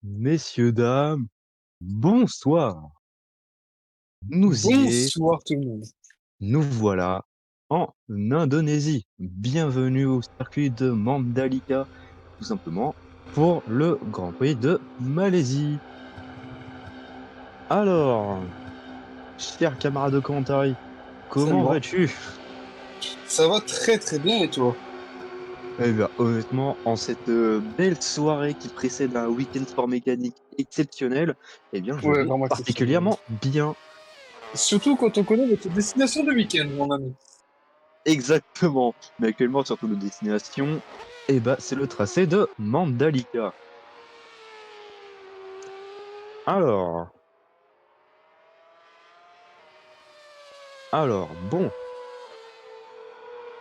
Messieurs, dames, bonsoir. Nous y est, Bonsoir tout le monde. nous voilà en Indonésie. Bienvenue au circuit de Mandalika, tout simplement pour le Grand Prix de Malaisie. Alors, cher camarade de commentaire, Salut comment grand. vas-tu? Ça va très très bien et toi? Eh bien, honnêtement, en cette belle soirée qui précède un week-end sport mécanique exceptionnel, eh bien, je Ouais, vais vraiment exceptionnel. particulièrement bien. Surtout quand on connaît notre destination de week-end, mon ami. Exactement. Mais actuellement, surtout notre destination, eh ben, c'est le tracé de Mandalika. Alors, bon,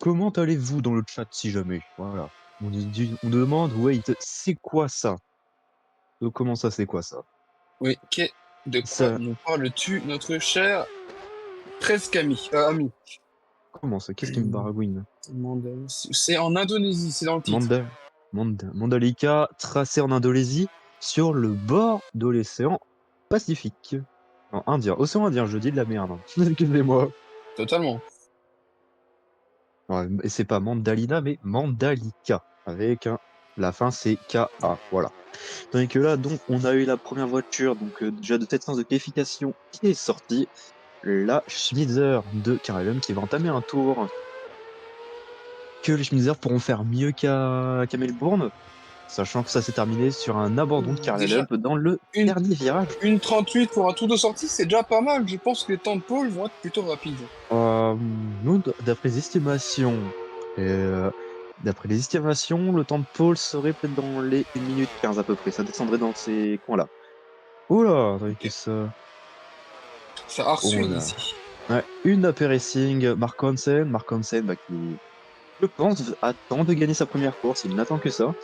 comment allez-vous dans le chat si jamais? Voilà. On demande, wait, c'est quoi ça? Comment ça, c'est quoi ça? Oui, de quoi Ça, nous parles-tu, notre cher presque ami? comment ça? Qu'est-ce qui me Hum, baragouine? C'est en Indonésie, c'est dans le titre. Mandalika, tracé en Indonésie, sur le bord de l'océan Pacifique. Non, Indien, océan Indien, je dis de la merde, hein. Excusez-moi. Totalement. Ouais, et c'est pas Mandalina, mais Mandalika, avec la fin c'est K-A, voilà. Tandis que là, donc, on a eu la première voiture, donc déjà de cette séance de qualification qui est sortie, la Schmitzer de Carlem qui va entamer un tour que les Schmitzer pourront faire mieux qu'à Melbourne, sachant que ça s'est terminé sur un abandon de Déjà, Carlem dans le une, dernier virage. une 38 pour un tour de sortie, c'est déjà pas mal. Je pense que les temps de pole vont être plutôt rapides. Nous, d'après les estimations, euh, le temps de pole serait peut-être dans les 1 minute 15 à peu près. Ça descendrait dans ces coins-là. Oula, attendez Ok. que ça. Ça a Oh reçu là. ici. Ouais, une AP Racing, Mark Hansen, bah, qui, je pense, attend de gagner sa première course. Il n'attend que ça.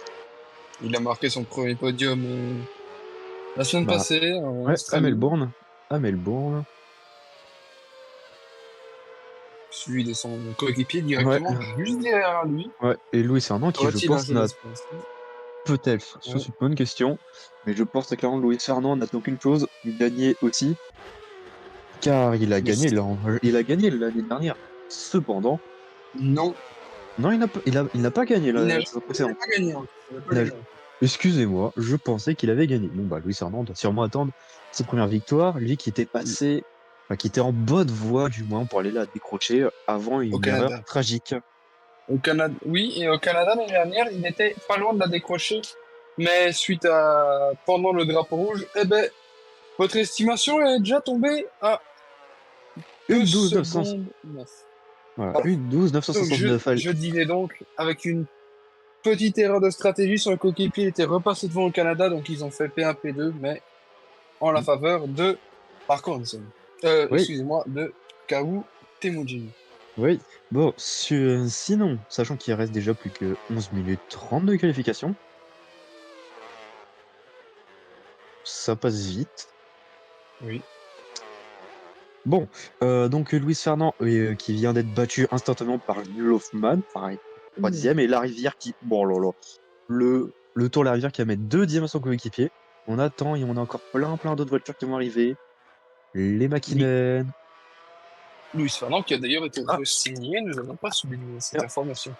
Il a marqué son premier podium la semaine Bah, passée en ouais, à Australie. Melbourne. À Melbourne. Suivi de son coéquipier Ouais, directement juste derrière lui. ouais. Et Louis Fernand, qui, je Aurait-il un pense, jeu n'a d'espace? peut-être, ça Ouais. c'est une bonne question, mais je pense que clairement Louis Fernand n'attend qu'une chose, gagner aussi. Car Oui. il a gagné l'année dernière. Cependant, Non, non, il n'a pas gagné il n'a la saison il n'a précédente. pas gagné encore. Il n'a pas Il n'a- gagné encore. Excusez-moi, je pensais qu'il avait gagné. Bon, bah, Luis Fernand doit sûrement attendre ses premières victoires. Lui qui était passé, enfin, qui était en bonne voie, du moins, pour aller la décrocher avant Au une erreur Canada. tragique. Au Canada, oui, et au Canada l'année dernière, il n'était pas loin de la décrocher. Mais suite à pendant le drapeau rouge, eh ben, votre estimation est déjà tombée à deux Une 12 900, secondes 9. voilà, Voilà. une 12 Donc 969. Allez. je disais donc, avec une petite erreur de stratégie sur le coéquipier, il était repassé devant le Canada, donc ils ont fait P1, P2, mais en la faveur de Mark Hansen. Oui, Excusez-moi, de Kawu Temujin. oui. Bon, sinon, sachant qu'il reste déjà plus que 11 minutes 30 de qualification, ça passe vite. Oui. Bon, donc Luis Fernand, qui vient d'être battu instantanément par Jules Hoffmann, pareil, Mmh. 3e, et Larivière qui, bon là là, le Tour Larivière qui va mettre 2e à son coéquipier. On attend et on a encore plein d'autres voitures qui vont arriver. Les Oui. McKinnon. Louis Fernand, qui a d'ailleurs été Ah, re-signé, nous n'avons pas souligné cette tiens, information.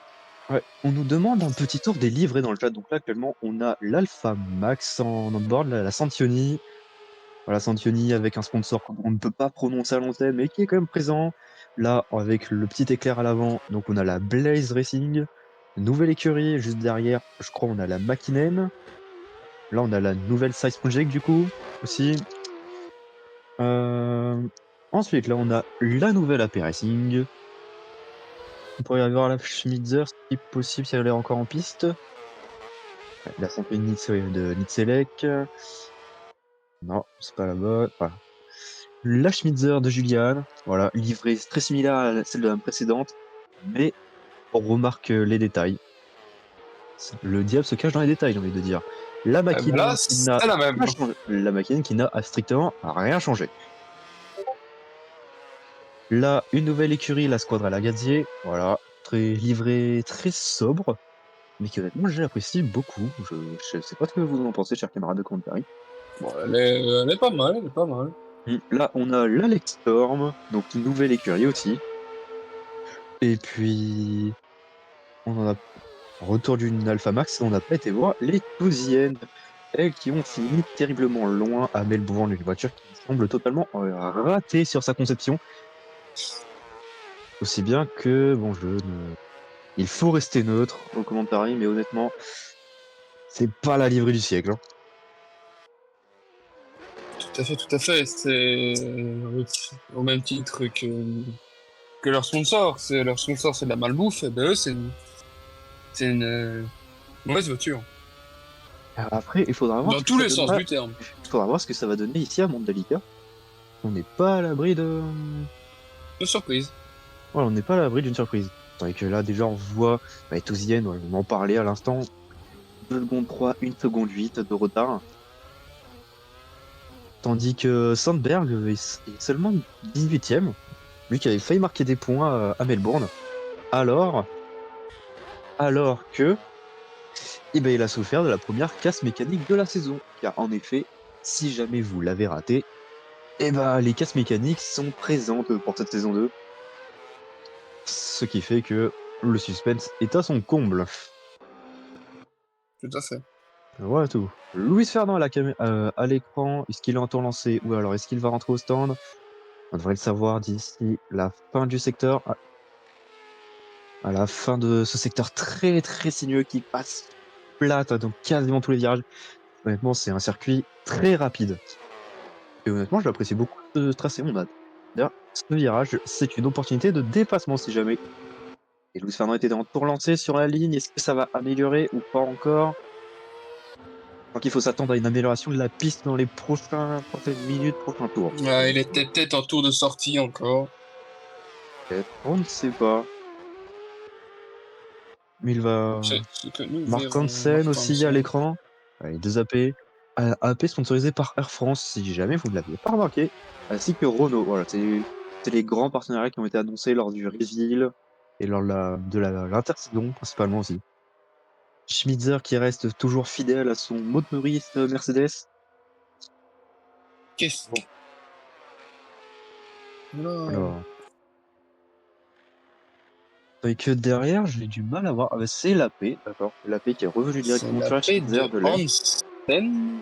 ouais, on nous demande un petit tour des livrets dans le chat. Donc là, actuellement, on a l'Alpha Max en onboard, la Santioni. Voilà, Santioni avec un sponsor qu'on ne peut pas prononcer à l'antenne, mais qui est quand même présent. Là, avec le petit éclair à l'avant, donc on a la Blaze Racing, nouvelle écurie juste derrière, je crois on a la McKinnon. Là, on a la nouvelle Size Project du coup aussi. Euh, Ensuite, là, on a la nouvelle AP Racing. On pourrait y avoir la Schmitzer si possible, si elle est encore en piste. Ouais, la Santioni de Nitzelek. Non, c'est pas la bonne. Voilà. La Schmitzer de Julian, voilà, livrée très similaire à celle de la précédente, mais on remarque les détails. Le diable se cache dans les détails, j'ai envie de dire. Eh ben là, c'est la même. La McKinnon qui n'a strictement rien changé. Là, une nouvelle écurie, la Squadra Lagazzi, voilà, très livrée, très sobre. mais qu'honnêtement j'apprécie beaucoup. Je sais pas ce que vous en pensez, chers camarades de commentary. Bon, elle est pas mal, elle est pas mal. Là, on a l'Alex Storm, donc une nouvelle écurie aussi. Et puis, on en a retour d'une Alpha Max, on n'a pas été voir les Tousiennes, elles qui ont fini terriblement loin à Melbourne, une voiture qui semble totalement ratée sur sa conception. Aussi bien que, bon, il faut rester neutre au commentary, mais honnêtement, c'est pas la livrée du siècle, hein. Tout à fait, tout à fait. C'est au même titre que leur sponsor. Leur sponsor, c'est de la malbouffe. Et ben eux, c'est une mauvaise voiture. Après, il faudra voir Dans ce que tous ça les sens donnera. du terme. Il faudra voir ce que ça va donner ici à Mandalika. On n'est pas à l'abri de. De surprise. Voilà, on n'est pas à l'abri d'une surprise. Tandis que là, déjà, on voit les Tousiennes, on m'en parlait à l'instant, 2 secondes 3, 1 seconde 8 de retard. Tandis que Sandberg est seulement 18e, lui qui avait failli marquer des points à Melbourne. Alors, alors que, eh ben, il a souffert de la première casse mécanique de la saison. Car en effet, si jamais vous l'avez raté, eh ben, les casses mécaniques sont présentes pour cette saison 2. Ce qui fait que le suspense est à son comble. Tout à fait. Voilà tout. Luis Ferdinand à l'écran, est-ce qu'il est en tour lancé ou alors est-ce qu'il va rentrer au stand? On devrait le savoir d'ici la fin du secteur, à la fin de ce secteur très très sinueux qui passe plate dans quasiment tous les virages. Honnêtement, c'est un circuit très rapide. Et honnêtement, je l'apprécie beaucoup ce tracé. D'ailleurs, ce virage, c'est une opportunité de dépassement si jamais. Et Luis Ferdinand était en tour lancé sur la ligne. Est-ce que ça va améliorer ou pas encore? Je crois qu'il faut s'attendre à une amélioration de la piste dans les prochaines minutes, prochains tours. Il était peut-être en tour de sortie encore. Peut-être, on ne sait pas. Mais il va. C'est ce que nous Mark verrons. Hansen Mark aussi à Hansen. l'écran. Les deux AP. AP sponsorisé par Air France, si jamais vous ne l'aviez pas remarqué. Ainsi que Renault. Voilà, c'est les grands partenariats qui ont été annoncés lors du reveal et lors de l'intersaison, principalement aussi. Schmitzer qui reste toujours fidèle à son mode Maurice Mercedes. Qu'est-ce Bon, Oula. alors. Et que derrière, j'ai du mal à voir. Ah, bah, c'est l'AP, d'accord. L'AP qui est revenu C'est directement la sur la paix Schmitzer de de l'aile. Hansen.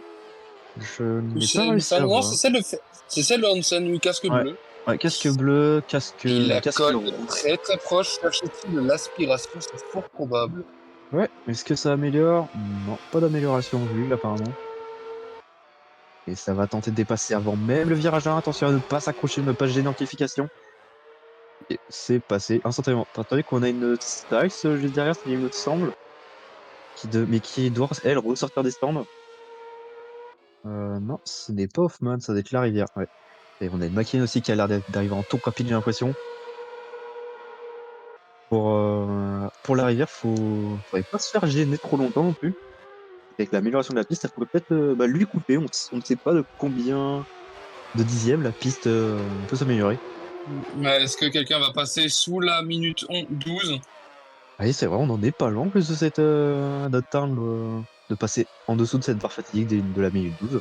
Je Ou n'ai pas c'est réussi ça? à Non, voir. c'est celle de Hansen, le casque Ouais. bleu. Ouais, casque bleu, Il la casque colle rose. très très proche. Cherche-t-il de l'aspiration? C'est fort probable. Ouais, est-ce que ça améliore? Non, pas d'amélioration vue, apparemment. Et ça va tenter de dépasser avant même le virage 1. Attention à ne pas s'accrocher, ne pas se gêner en qualification. Et c'est passé instantanément. T'as entendu qu'on a une Styles juste derrière, il me semble, mais qui doit, elle, ressortir des stands. Non, ce n'est pas Hoffman, ça doit être la rivière. Ouais. Et on a une McLaren aussi qui a l'air d'arriver en tour rapide, j'ai l'impression. Pour la rivière, faudrait pas se faire gêner trop longtemps non plus. Avec l'amélioration de la piste, ça pourrait peut-être lui couper. On ne sait pas de combien de dixièmes la piste peut s'améliorer. Mais est-ce que quelqu'un va passer sous la minute 12? Oui, c'est vrai, on n'en est pas loin en plus de d'atteindre, de passer en dessous de cette barre fatidique de la minute 12.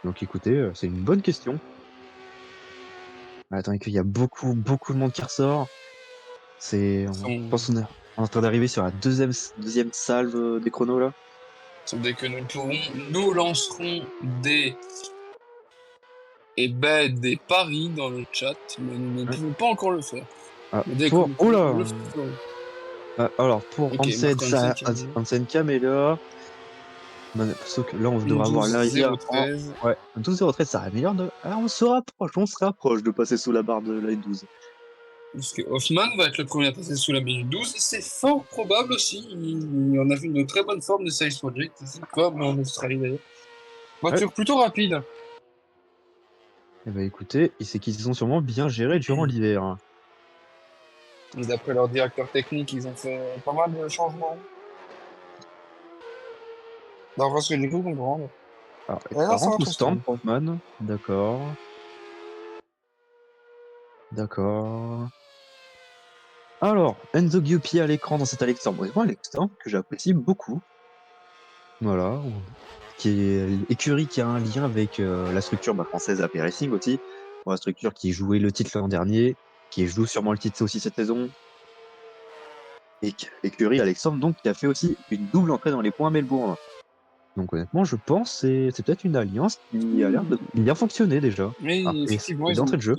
Donc écoutez, c'est une bonne question. Attendez qu'il y a beaucoup, beaucoup de monde qui ressort. Je pense qu'on est en train d'arriver sur la deuxième salve des chronos là. Dès que nous lancerons des paris dans le chat, mais nous ne Ouais. pouvons pas encore le faire. Ah, Mais dès que nous oh pourrons, nous là! le ferons. Alors pour Ok, Marc Hansen qui Hansen qui améliore. Sauf que là, on devrait avoir l'arrivée en. 12-0-13. Ouais, 12,03, ça améliore de. Ah, on se rapproche de passer sous la barre de la 12. Parce que Hoffman va être le premier à passer sous la minute 12, et c'est fort probable aussi. On a vu une très bonne forme de Science Project ici, comme en Australie d'ailleurs. Ouais. Voiture plutôt rapide. Eh ben écoutez, c'est qu'ils ont sûrement bien géré durant l'hiver, hein. Et d'après leur directeur technique, ils ont fait pas mal de changements. D'après ce que j'ai cru comprendre. Alors, Et là, ça ça va rentre au trop stand, stand. Portman. D'accord. D'accord. Alors, Enzo Giupi à l'écran dans cet Alexandre. Honnêtement, Alexandre que j'apprécie beaucoup. Voilà. Qui est écurie qui a un lien avec la structure française AP Racing aussi. Bon, la structure qui jouait le titre l'an dernier, qui joue sûrement le titre aussi cette saison. Et écurie Alexandre, donc, qui a fait aussi une double entrée dans les points à Melbourne. Donc honnêtement, je pense que c'est peut-être une alliance qui a l'air de bien fonctionner déjà. Mais Après, effectivement, c'est d'entrée de jeu.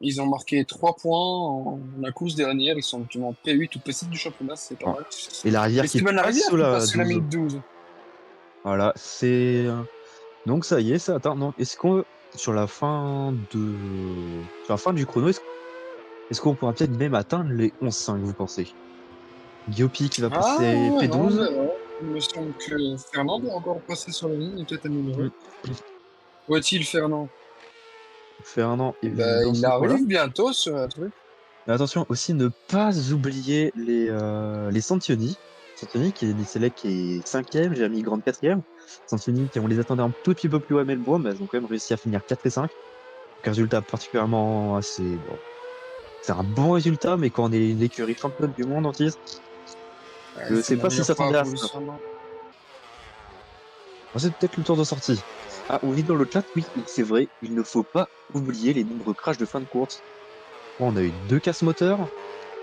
ils ont marqué 3 points en la course dernière. Ils sont actuellement P8 ou P7 du championnat, c'est pas Ah. mal. Et la rivière Et qui Steven passe Larivière sous qui la passe sur la 12. minute 12. Voilà, c'est... Donc ça y est, ça atteint... Non, est-ce qu'on... Sur la fin de... Sur la fin du chrono, est-ce qu'on pourra peut-être même atteindre les 11-5, vous pensez? Guiopi qui va Ah, passer on P12. verra. Il me semble que Fernand doit encore passer sur la ligne et peut-être améliorer. Hmm. Où est-il, Fernand? Fernand est Ben, dans il ce coin-là. arrive bientôt sur un truc. Mais attention, aussi ne pas oublier les Santioni. Santioni qui est Nicelec qui est 5e, j'ai mis Grande 4e. Santioni qui on les attendait un tout petit peu plus haut à Melbourne, mais elles ont quand même réussi à finir 4 et 5. Donc un résultat particulièrement assez bon. C'est un bon résultat, mais quand on est une écurie championne du monde en titre, je Ça sais pas s'ils n'améliore pas s'attendaient à pour lui, ça. Fernand. Bon, c'est peut-être le tour de sortie. Ah, on vit dans le chat, oui, c'est vrai, il ne faut pas oublier les nombreux crashs de fin de course. Bon, on a eu 2 casse moteurs,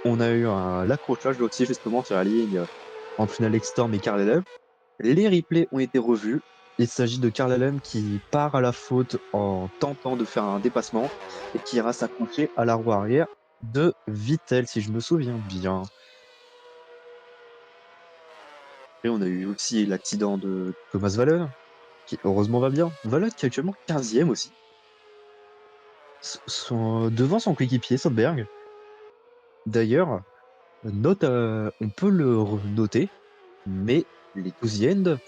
on a eu l'accrochage aussi justement sur la ligne entre une Alex Storm et Karl Elem. Les replays ont été revus. Il s'agit de Karl Elem qui part à la faute en tentant de faire un dépassement et qui ira s'accrocher à la roue arrière de Vittel, si je me souviens bien. Et on a eu aussi l'accident de Thomas Valen, qui heureusement va bien. Valen qui est actuellement 15e aussi, devant son coéquipier Sandberg. D'ailleurs, on peut le noter, mais les 12e,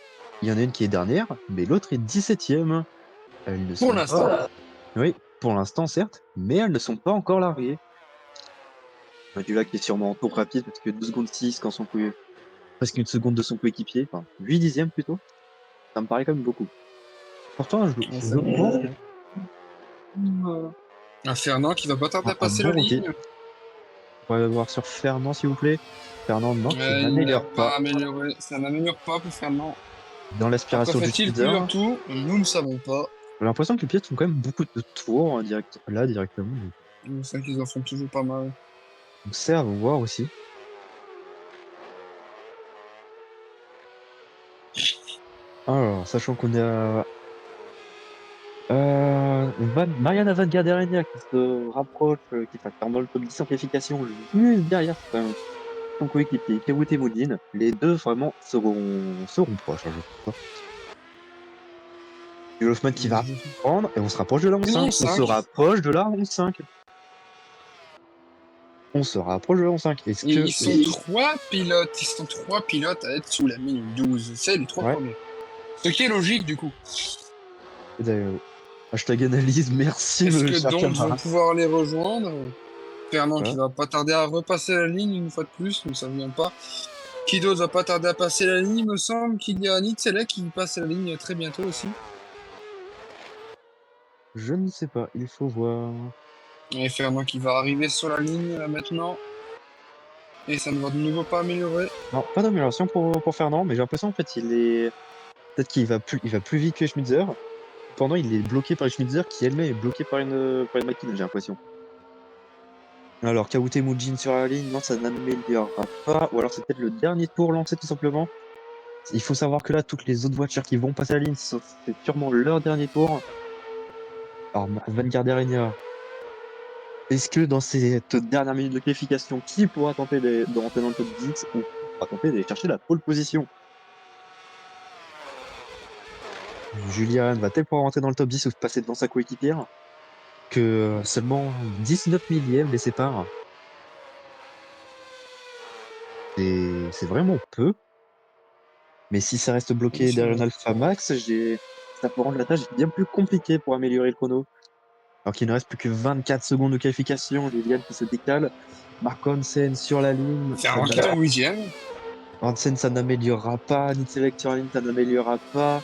il y en a une qui est dernière, mais l'autre est 17e. Elles ne Pour sont l'instant. pas. Oui, pour l'instant, certes, mais elles ne sont pas encore larguées. Badula qui est sûrement en tour rapide parce que 2 secondes 6 quand presque une seconde de son coéquipier, enfin 8 dixièmes plutôt, ça me paraît quand même beaucoup. Pourtant, Ouais, je pense que un Fernand qui va pas tarder à un passer la bon rookie. ligne. On pourrait voir sur Fernand, s'il vous plaît. Fernand, non, qui Il n'a n'améliore pas pas amélioré. Ça n'améliore pas pour Fernand. dans Pourquoi l'aspiration du fait-il plusieurs speeder. tours? Nous ne savons pas. J'ai l'impression que les pièces font quand même beaucoup de tours là directement. On sait qu'ils en font toujours pas mal. Donc c'est à voir aussi. Alors, sachant qu'on est à Mariana Van Garderinha qui se rapproche, qui passe dans le top 10 simplification, juste derrière son coéquipier, Kewute Moudine. Les deux vraiment seront proches, hein, je crois. Et Hoffman qui va prendre, et on se rapproche de la Une 11-5. On se 11-5. rapproche de la 11-5. On se rapproche de la 11-5. Est-ce Et que. ils sont trois pilotes. Ils sont trois pilotes à être sous la minute 12. C'est les trois Ouais. premiers. Ce qui est logique du coup. Et d'ailleurs, hashtag analyse, merci, Est-ce me que cher d'autres vont camarade. pouvoir les rejoindre? Fernand qui Voilà. va pas tarder à repasser la ligne une fois de plus, nous ne savions pas. Qui d'autre va pas tarder à passer la ligne? Il me semble qu'il y a Nitzele qui passe la ligne très bientôt aussi. Je ne sais pas, il faut voir. Et Fernand qui va arriver sur la ligne là maintenant. Et ça ne va de nouveau pas améliorer. Non, pas d'amélioration pour Fernand, mais j'ai l'impression en fait il est. Peut-être il va plus vite que Schmitzer. Pendant, il est bloqué par Schmitzer qui elle-même est bloquée par une machine, j'ai l'impression. Alors, Kawute Mujin sur la ligne, non, ça n'améliorera pas. Ou alors, c'est peut-être le dernier tour lancé, tout simplement. Il faut savoir que là, toutes les autres voitures qui vont passer la ligne, c'est sûrement leur dernier tour. Alors, Van Garderinha, est-ce que dans cette dernière minute de qualification, qui pourra tenter de rentrer dans le top 10 ou pourra tenter d'aller chercher la pole position? Julian va-t-elle pouvoir rentrer dans le top 10 ou passer devant sa coéquipière? Que seulement 19 millièmes les séparent. C'est vraiment peu. Mais si ça reste Oui, bloqué c'est derrière vrai. un Alpha Max, ça peut rendre la tâche bien plus compliquée pour améliorer le chrono. Alors qu'il ne reste plus que 24 secondes de qualification, Julian qui se décale. Marc Hansen sur la ligne. Fernand qui tombe huitième. Hansen, ça n'améliorera pas. Nitselec sur la ligne, ça n'améliorera pas.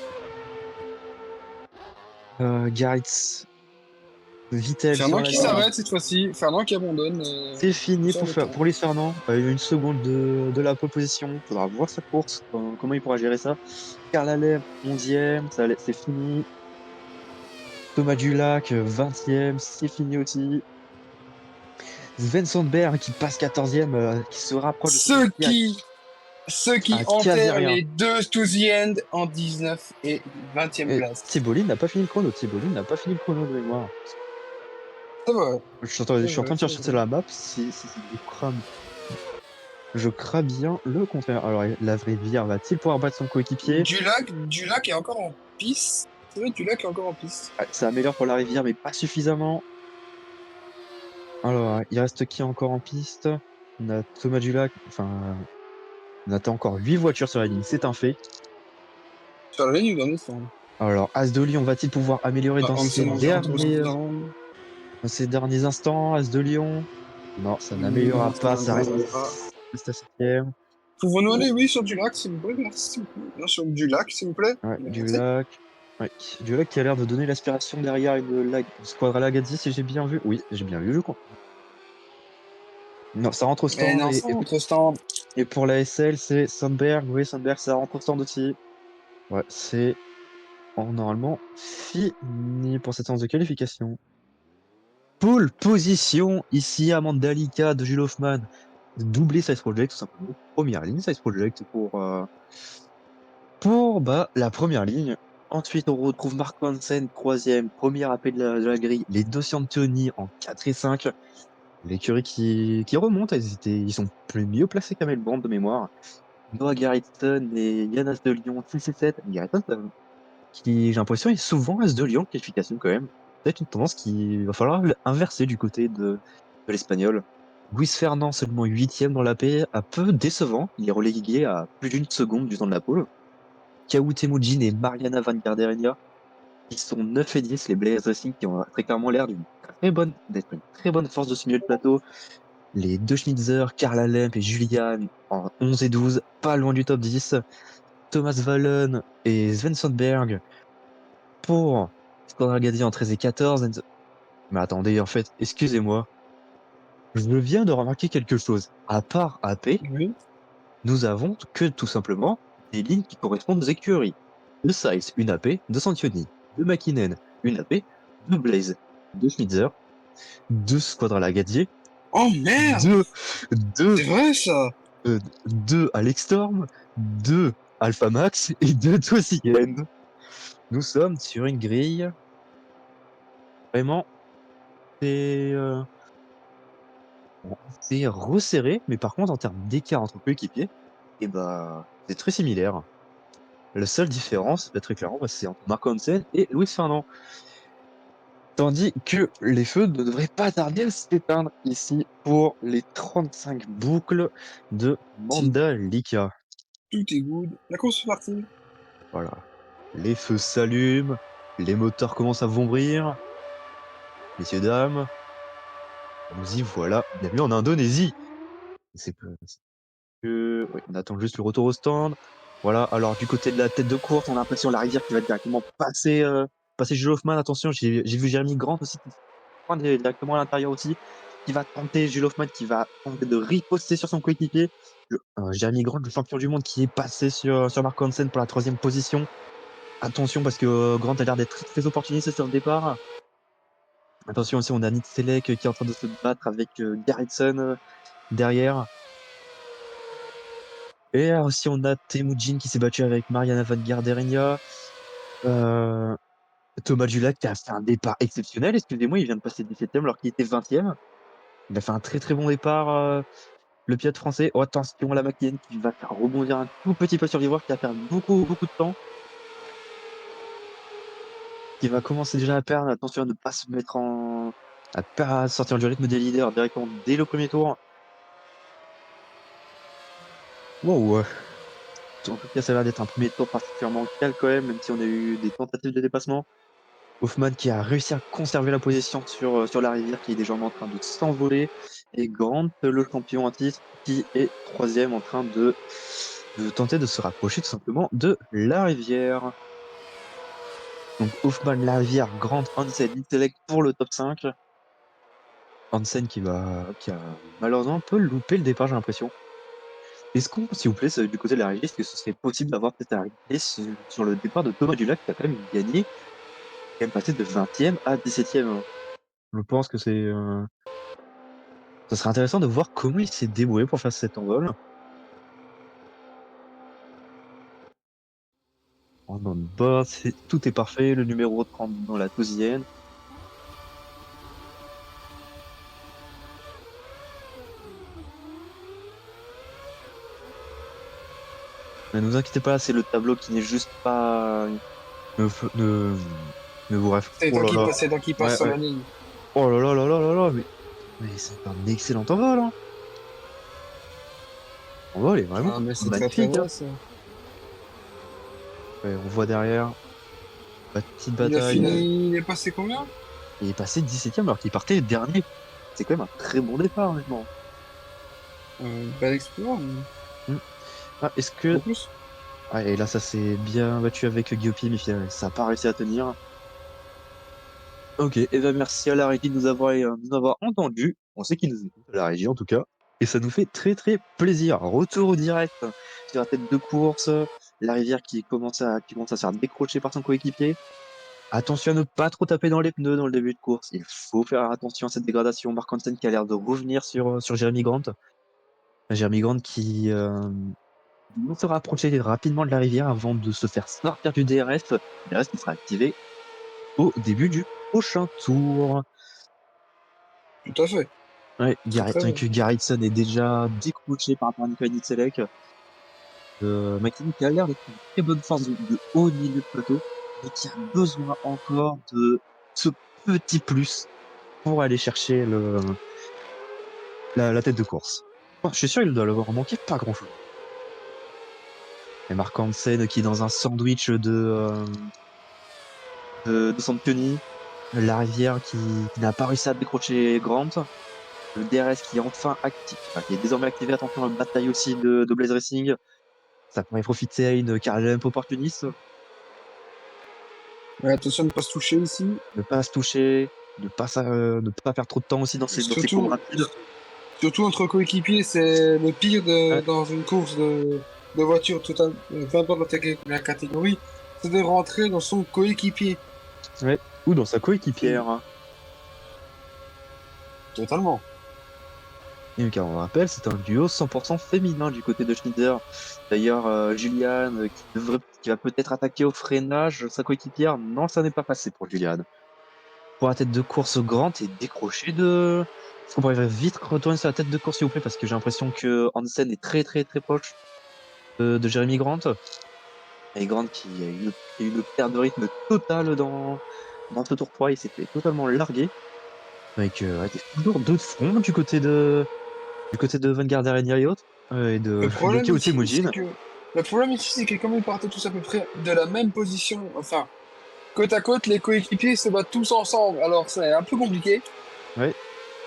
Garitz. Vittel sur Fernand la qui ligne. s'arrête cette fois-ci. Fernand qui abandonne C'est fini sur le temps. pour Luis Fernand. Une seconde de la pole position. Faudra voir sa course, comment il pourra gérer ça. Karl Alem, 11e, c'est fini. Thomas Dulac, 20e, c'est fini aussi. Sven Sandberg qui passe 14e, qui se rapproche de son Ceux coéquipier qui, ceux qui à quasi enterrent rien. les deux Stouziennes en 19 et 20e Et place. Thibault n'a pas fini le chrono. Thibault n'a pas fini le chrono de mémoire. C'est vrai, Je c'est suis en train vrai, de c'est chercher sur vrai. la map je crains bien le contraire. Alors, la vraie Vire va-t-il pouvoir battre son coéquipier? Dulac est encore en piste. C'est vrai, Dulac est encore en piste. Ouais, ça améliore pour la rivière, mais pas suffisamment. Alors, il reste qui encore en piste? On a Thomas Dulac. Enfin, on attend encore 8 voitures sur la ligne, c'est un fait. Sur la ligne ou dans le stand? Alors, As de Lyon va-t-il pouvoir améliorer Ah, Hansen entre stand. dans ces derniers instants? As de Lyon? Non, ça n'améliorera Non, ça pas, ça n'améliorera reste, pas. reste à 7e. Pouvons-nous aller, oui, sur Dulac, s'il vous plaît? Merci, s'il vous plaît. Non, sur Dulac, s'il vous plaît. Ouais, Merci. Dulac. Ouais, Dulac qui a l'air de donner l'aspiration derrière une Squadra Lagazzi, si j'ai bien vu. Oui, j'ai bien vu, je crois. Non, ça rentre au Mais stand non, ça entre stand. et pour la SL, c'est Sandberg. Oui, Sandberg, ça rentre au stand aussi. Ouais, c'est normalement fini pour cette séance de qualification. Pole position ici, Amanda Lika de Jules Hoffman. Doublé Size Project, tout simplement. Première ligne Size Project pour la première ligne. Ensuite, on retrouve Mark Hansen, troisième, premier AP de la grille. Les deux Santoni en 4 et 5. L'écurie qui remonte, ils sont plus mieux placés qu'Amel Brand de mémoire. Noah Gerritsen et Yann As de Lyon, 6 et 7. Gerritsen, qui, j'ai l'impression, est souvent As de Lyon en qualification quand même. Peut-être une tendance qu'il va falloir inverser du côté de l'Espagnol. Luis Fernand, seulement huitième dans la paix, un peu décevant. Il est relégué à plus d'une seconde du temps de la pole. Kao Temujin et Mariana Van Garderinha, qui sont 9 et 10, les Blaze Racing, qui ont très clairement l'air d'être une très bonne force de ce milieu de plateau. Les deux Schnitzer, Karl Lemp et Julian en 11 et 12, pas loin du top 10. Thomas Wallen et Sven Sandberg pour Squadra Gadi en 13 et 14. Mais attendez, en fait, excusez-moi, je viens de remarquer quelque chose. À part AP, Oui. nous avons que tout simplement des lignes qui correspondent aux écuries. De Sainz, une AP, de Santioni, de Mäkinen, une AP, de Blaze, de Schnitzer, de Squadra Lagadier, Oh merde! de, de, C'est vrai, ça! de Alex Storm, de Alpha Max et de Tossigen. Nous sommes sur une grille vraiment c'est c'est resserré, mais par contre en termes d'écart entre coéquipiers, et c'est très similaire. La seule différence, très clairement, c'est entre Marco Hansen et Luis Fernand. Tandis que les feux ne devraient pas tarder à s'éteindre ici pour les 35 boucles de Si Mandalika. tout est good. La course est partie. Voilà. Les feux s'allument, les moteurs commencent à vombrir. Messieurs, dames, nous y voilà. Bienvenue en Indonésie. C'est que, oui, on attend juste le retour au stand. Voilà. Alors, du côté de la tête de course, on a l'impression la rivière qui va directement passer Jules Hoffman. Attention, j'ai vu Jeremy Grant aussi qui pointe directement à l'intérieur aussi, qui va tenter Jules Hoffman, qui va tenter de riposter sur son coéquipier. Jeremy Grant, le champion du monde, qui est passé sur Mark Hansen pour la troisième position. Attention parce que Grant a l'air d'être très, très opportuniste sur le départ. Attention aussi, on a Nitz Selek qui est en train de se battre avec Garrison derrière. Et aussi, on a Temujin qui s'est battu avec Mariana Van Garderinha. Euh, Thomas Dulac qui a fait un départ exceptionnel. Excusez-moi, il vient de passer 17e alors qu'il était 20e. Il a fait un très très bon départ, le pilote français. Oh, attention, la McLaren qui va faire rebondir un tout petit peu sur l'ivoire, qui va perdre beaucoup beaucoup de temps, qui va commencer déjà à perdre. Attention à ne pas se mettre à sortir du rythme des leaders directement dès le premier tour. Wow. En tout cas, ça a l'air d'être un premier tour particulièrement calme quand même si on a eu des tentatives de dépassement. Hoffman qui a réussi à conserver la position sur la rivière, qui est déjà en train de s'envoler. Et Grant, le champion en titre, qui est troisième en train de tenter de se rapprocher tout simplement de la rivière. Donc Hoffman, Larivière, Grant, Hansen, Intellect pour le top 5. Hansen qui a malheureusement un peu loupé le départ, j'ai l'impression. Est-ce qu'on, s'il vous plaît, du côté de la régie, est-ce que ce serait possible d'avoir peut-être un replay sur le départ de Thomas Dulac qui a quand même gagné, quand même passé de 20e à 17e, hein. Je pense que ça serait intéressant de voir comment il s'est débrouillé pour faire cet envol. On est bas, tout est parfait, le numéro 30 dans la 12e. Ne vous inquiétez pas, c'est le tableau qui n'est juste pas, ne, f- ne, ne vous rêve. Oh là là. C'est toi qui passe Ouais, sur ouais. la ligne. Oh là là là là là là, mais c'est un excellent envol, hein. L'envol est vraiment Ah, mais c'est très très magnifique, hein. vrai ça. Ouais, on voit derrière, la petite Il a bataille. fini, il est passé combien? Il est passé 17e alors qu'il partait dernier. C'est quand même un très bon départ, honnêtement. Bel exploit, mais Hmm. Ah, est-ce que... beaucoup plus. Ah, et là, ça s'est bien battu avec Guillaume, mais finalement, ça n'a pas réussi à tenir. Ok, et ben merci à la régie de nous avoir entendus. On sait qu'ils nous écoutent, à la régie en tout cas. Et ça nous fait très très plaisir. Retour au direct sur la tête de course. La rivière qui commence à se faire décrocher par son coéquipier. Attention à ne pas trop taper dans les pneus dans le début de course. Il faut faire attention à cette dégradation. Mark Hansen qui a l'air de revenir sur Jeremy Grant. Jeremy Grant qui doit se rapprocher rapidement de la rivière avant de se faire sortir du DRS. DRS qui sera activé au début du prochain tour. Tout à fait. Ouais, Très très vrai. Garrison est déjà décroché par rapport à Nicolas Nitzolek. McKinney qui a l'air d'être une très bonne force de haut milieu de plateau, mais qui a besoin encore de ce petit plus pour aller chercher la tête de course. Oh, je suis sûr qu'il doit l'avoir manqué pas grand-chose. Et Mark Hansen qui est dans un sandwich de Samponi, la rivière qui n'a pas réussi à décrocher Grant, le DRS qui est enfin actif, enfin, qui est désormais activé, attention à la bataille aussi de Blaze Racing. Ça pourrait profiter à une carrière un peu opportuniste. Mais attention de ne pas se toucher ici. Ne pas se toucher, ne pas perdre trop de temps aussi dans ces courbes Surtout, rapides. surtout entre coéquipiers, c'est le pire Ouais, dans une course de voiture, peu importe la catégorie, c'est de rentrer dans son coéquipier. ouais. Ou dans sa C'est- coéquipière, hein. Totalement. Et car on rappelle, c'est un duo 100% féminin du côté de Schneider. D'ailleurs, Juliane, qui va peut-être attaquer au freinage sa coéquipière. Non, ça n'est pas passé pour Juliane. Pour la tête de course, Grant est décroché de... Est-ce qu'on pourrait vite retourner sur la tête de course, s'il vous plaît, parce que j'ai l'impression que Hansen est très très très proche de Jeremy Grant. Et Grant qui a une perte de rythme totale dans ce tour 3, il s'est fait totalement larguer. Avec ouais, des toujours deux de front du côté de Van Garderen et autres, et Le de problème Keo ici, Temujin. c'est que comme ils partaient tous à peu près de la même position, enfin, côte à côte, les coéquipiers se battent tous ensemble. Alors c'est un peu compliqué. Ouais.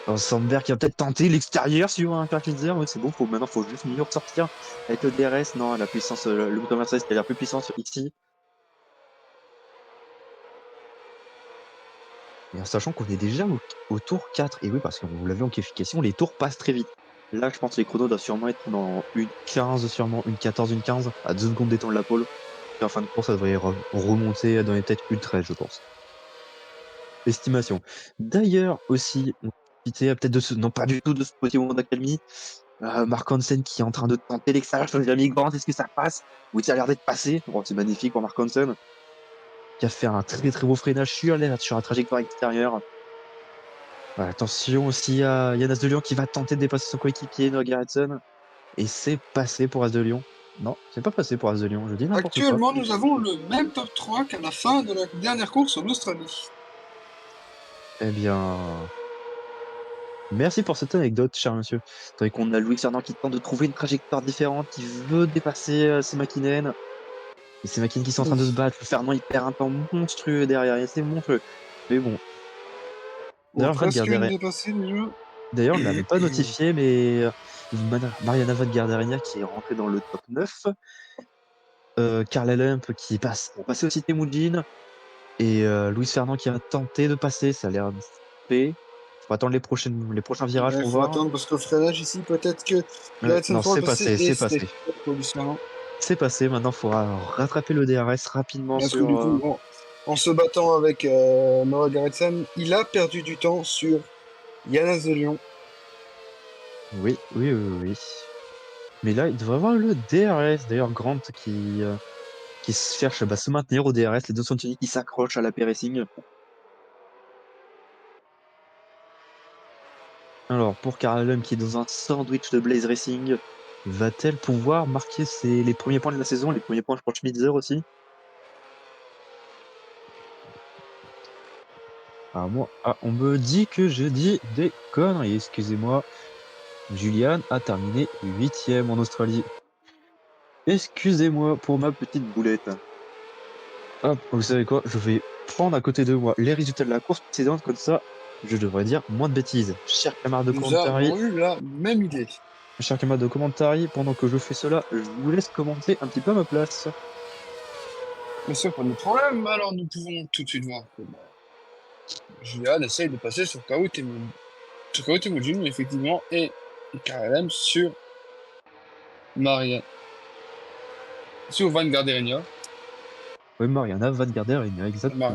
Alors, Sandberg qui va peut-être tenter l'extérieur sur un Perkins. Ouais, c'est bon, maintenant, faut juste mieux ressortir avec le DRS. Non, la puissance, le moteur Mercedes qui a l'air plus puissant ici. Et en sachant qu'on est déjà au tour 4. Et oui, parce qu'on vous l'avez en qualification, les tours passent très vite. Là, je pense que les chronos doivent sûrement être dans une 15, sûrement une 14, une 15, à 2 secondes des temps de la pole. Et en fin de course, ça devrait remonter dans les peut-être une 13, je pense. Estimation. D'ailleurs, aussi, on citait peut-être non pas du tout de ce petit moment d'accalmie, Mark Hansen qui est en train de tenter l'extérieur sur Jeremy Grant, est-ce que ça passe? Oui, ça a l'air d'être passé. Bon, c'est magnifique pour Mark Hansen, qui a fait un très très beau freinage sur la trajectoire extérieure. Ouais, attention aussi à Yann As de Lyon qui va tenter de dépasser son coéquipier Noah Gerritsen. Et c'est passé pour As de Lyon. Non, c'est pas passé pour As de Lyon, je dis n'importe quoi. Actuellement, nous avons le même top 3 qu'à la fin de la dernière course en Australie. Eh bien, merci pour cette anecdote, cher monsieur. C'est vrai qu'on a Louis Fernand qui tente de trouver une trajectoire différente, qui veut dépasser ses Mäkinen. Et c'est Mäkinen qui sont en train de se Oui. battre. Le Fernand, il perd un temps monstrueux derrière. Et c'est monstrueux. Mais bon. Bon, D'ailleurs, Van presque une Garderen, dépassée déjà. d'ailleurs, on ne l'avait pas notifié, mais Mariana Van Garderen qui est rentrée dans le top 9. Carla Lamp qui passe pour passer aussi Temujin. et Luis Fernand qui a tenté de passer, ça a l'air fait. Faut attendre les prochains virages Il pour faut voir. attendre parce qu'au freinage ici, peut-être que Ouais, Garrett non, pourra le c'est passer passé, et c'est c'était passé. fait pour Lucien. C'est passé, maintenant il faudra rattraper le DRS rapidement Parce que sur, du coup, en se battant avec Noah Garretson, il a perdu du temps sur Yana de Lyon. oui, oui, oui, oui. Mais là, il devrait avoir le DRS. D'ailleurs, Grant qui se cherche à se maintenir au DRS, les deux Santini qui s'accrochent à la P-Racing. Alors, pour Carlem qui est dans un sandwich de Blaze Racing, va-t-elle pouvoir marquer les premiers points de la saison, les premiers points pour Schmitzer aussi? On me dit que je dis des conneries, excusez-moi. Julian a terminé 8e en Australie. Excusez-moi pour ma petite boulette. Hop, vous savez quoi? Je vais prendre à côté de moi les résultats de la course précédente, comme ça, je devrais dire moins de bêtises. Nous avons eu la même idée. Chers camarades de commentary, pendant que je fais cela, je vous laisse commenter un petit peu à ma place. Mais sûr, pas de problème, alors nous pouvons tout de suite voir que Julian essaye de passer sur Kawhi Temujin, effectivement, et KLM sur Maria, sur Van Garderinha. Oui, Mariana Van Garderen, Maria, exactement.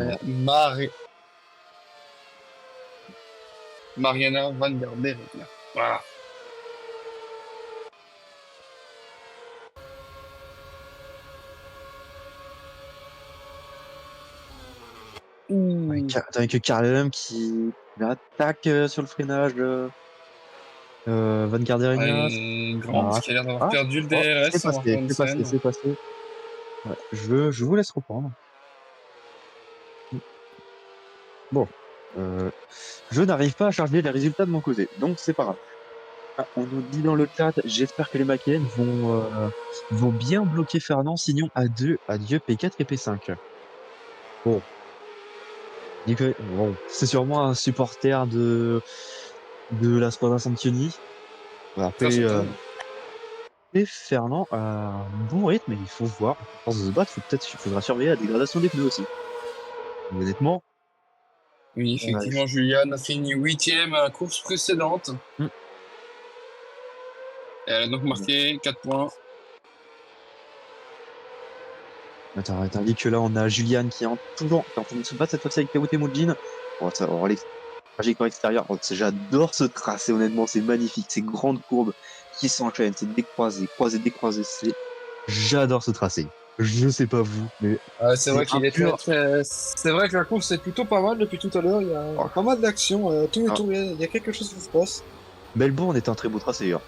Mariana Van Garderinha. Voilà. Ouh. Avec Karlem qui attaque sur le freinage Van Garderen. Et Grant Ah, qui a l'air d'avoir ah, perdu le oh, DRS c'est sur passé, Marco c'est passé, Hansen. c'est passé. Ouais, je vous laisse reprendre. Bon, euh, je n'arrive pas à charger les résultats de mon côté, donc c'est pas grave. Ah, on nous dit dans le chat, j'espère que les McLaren vont bien bloquer Fernand, sinon adieu P4 et P5. Bon, bon, c'est sûrement un supporter de la Squadra Santioni. Très Après, certainement. et Fernand a un bon rythme, mais il faut voir. À force de se battre, il faudra surveiller la dégradation des pneus aussi. Mais honnêtement, Oui, ouais, effectivement, Julian a fini 8e à la course précédente. hum, Elle a donc marqué 4 points. tandis que là, on a Julian toujours qui est en train de se battre cette fois-ci avec Théo Moudjine. Bon, les trajectoires extérieures, oh, j'adore ce tracé, honnêtement, c'est magnifique. Ces grandes courbes qui s'enchaînent, c'est décroisé, croisé, décroisé. J'adore ce tracé. Je sais pas vous, mais C'est c'est vrai un qu'il est pur. C'est vrai que la course est plutôt pas mal depuis tout à l'heure. Il y a Oh, pas mal d'actions. Tout et ah, tout, il y a quelque chose qui se passe. Melbourne est un très beau tracé, hein.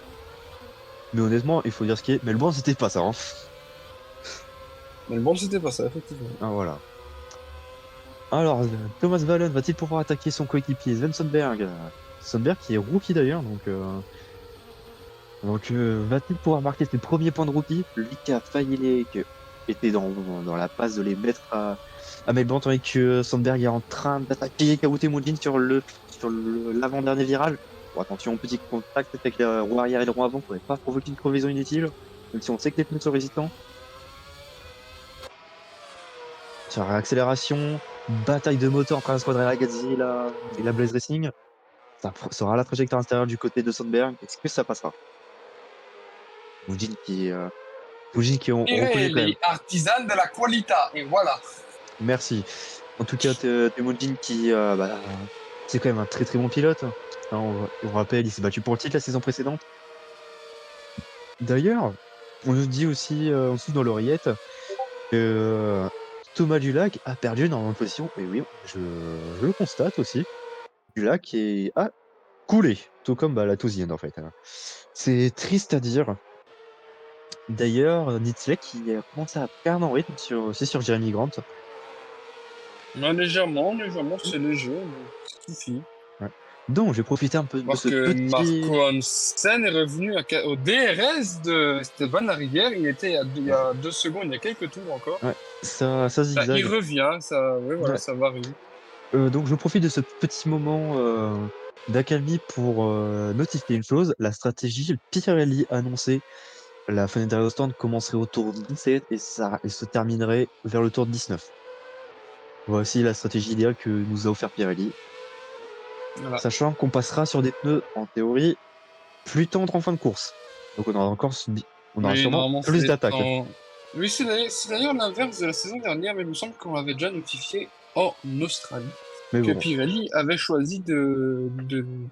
Mais honnêtement, il faut dire ce qui est. Melbourne, c'était pas ça, hein. Mais bon, c'était pas ça, effectivement. Ah, voilà. Alors, Thomas Valen va-t-il pouvoir attaquer son coéquipier Sven Sundberg? Sundberg qui est rookie d'ailleurs, donc va-t-il pouvoir marquer ses premiers points de rookie? Lui qui a failli qui était dans la passe de les mettre à Melbourne, tandis que Sundberg est en train d'attaquer Kawute Mujin sur l'avant-dernier virage. Bon, attention, petit contact avec le roue arrière et le roue avant pour ne pas provoquer une crevaison inutile, même si on sait que les pneus sont résistants. Sur la réaccélération, bataille de moteur entre la Squadra Ragazzi et la Blaze Racing. Ça sera la trajectoire intérieure du côté de Sandberg. Est-ce que ça passera? Mujin on reconnaît quand même. Pirelli, artisan de la qualità. Et voilà. Merci. En tout cas, Temujin c'est quand même un très très bon pilote. Hein, on rappelle, il s'est battu pour le titre la saison précédente. D'ailleurs, on nous dit aussi en dessous dans l'oreillette que Thomas Dulac a perdu énormément de position. Et oui, je le constate aussi. A coulé, tout comme la Tousienne en fait. Hein. C'est triste à dire. D'ailleurs, Nitzlek qui a commencé à perdre en rythme aussi sur Jeremy Grant. Non, légèrement, c'est léger, mais ça suffit. Ouais. Donc, j'ai profité un peu de Alors ce que petit. Marco Hansen est revenu au DRS de Stéphane Larivière. Il était il y Ouais, a 2 secondes, il y a quelques tours encore. ouais, ça Il zigzag. revient, oui, voilà, Ouais. ça varie. Donc, je profite de ce petit moment d'accalmie pour notifier une chose. La stratégie Pirelli annoncée, la fenêtre d'Aerosstand commencerait au tour 17 et se terminerait vers le tour 19. Voici la stratégie idéale que nous a offert Pirelli, Voilà. sachant qu'on passera sur des pneus, en théorie, plus tendres en fin de course. Donc on aura Mais sûrement normalement, plus c'est d'attaque. en... Oui, c'est d'ailleurs l'inverse de la saison dernière, mais il me semble qu'on l'avait déjà notifié en Australie, Mais que bon, Pirelli avait choisi de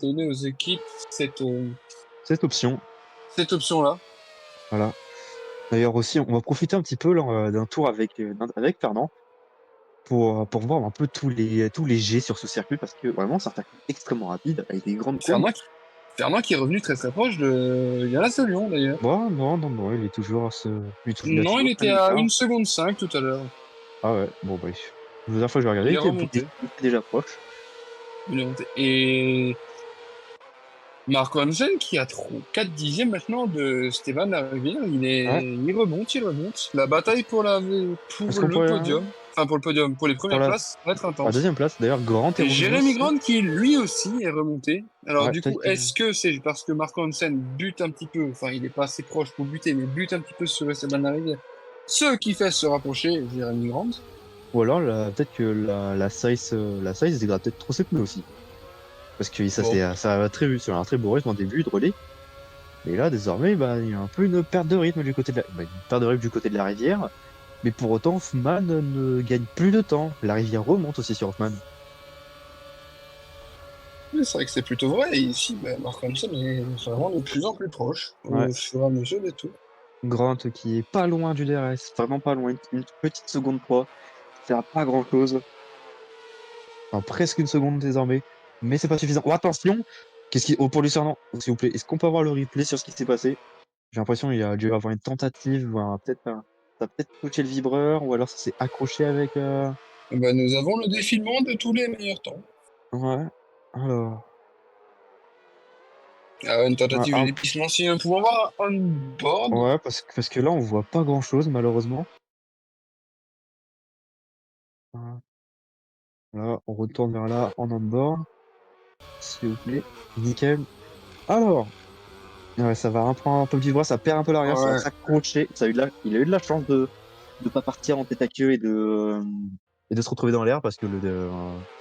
donner aux équipes cette option, cette option-là. voilà. D'ailleurs aussi, on va profiter un petit peu là, d'un tour avec Fernand pour voir un peu tous les jets sur ce circuit parce que vraiment c'est un circuit extrêmement rapide avec des grandes courbes. Fernand qui, Fernand qui est revenu très très proche de Jonas de Lyon, d'ailleurs. Bon, non, non, non, il a Non, il toujours ce était même à écart. 1 seconde 5 tout à l'heure. Ah ouais, bon bah, la dernière fois que j'ai regardé, Il est remonté. il était déjà proche. Il est remonté. Et Marco Hansen, qui a 4 dixièmes maintenant de Stéphane Larivière, Ouais, il remonte, il remonte. La bataille est-ce pour qu'on le pourrait, podium, enfin pour le podium, pour les pour premières la places, va être pour la intense. 2e place, d'ailleurs, Grant est Et revenu Jérémy aussi. Grant qui lui aussi est remonté. Alors Ouais, du peut-être coup, que est-ce que c'est parce que Marco Hansen bute un petit peu, enfin il est pas assez proche pour buter, mais bute un petit peu sur Esteban Larivière, ce qui fait se rapprocher Jérémy Grant. ou alors peut-être que la Saïs dégrade peut-être trop ses pneus aussi. Parce que Bon, ça va très sur un très beau rythme en début de relais. Et là, désormais, bah, il y a un peu une perte de rythme du côté de une perte de rythme du côté de la rivière. Mais pour autant, Hoffman ne gagne plus de temps. La rivière remonte aussi sur Hoffman. oui, c'est vrai que c'est plutôt vrai. Et ici, ben, Marco Hansen est vraiment de plus en plus proche Ouais. au fur et à mesure des tours. Grant qui est pas loin du DRS, vraiment pas loin, une petite seconde près. Ça sert à pas grand chose. Enfin, presque une seconde désormais. Mais c'est pas suffisant. Oh, attention! Oh, pour Lucien, s'il vous plaît, est-ce qu'on peut avoir le replay sur ce qui s'est passé? J'ai l'impression qu'il y a dû y avoir une tentative, ou ça a peut-être touché le vibreur, ou alors ça s'est accroché avec. Ben, nous avons le défilement de tous les meilleurs temps. Ouais. Alors. Ah, une Ah, tentative de déplissement, si nous pouvons voir un board. ouais, parce que là, on voit pas grand-chose, malheureusement. Ah, là, on retourne vers là, en on-board, s'il vous plaît. Nickel. Alors, ouais, ça va un peu le vibreur, ça perd un peu l'arrière, ça va Ouais. s'accrocher. Il a eu de la chance de pas partir en tête à queue et de se retrouver dans l'air parce que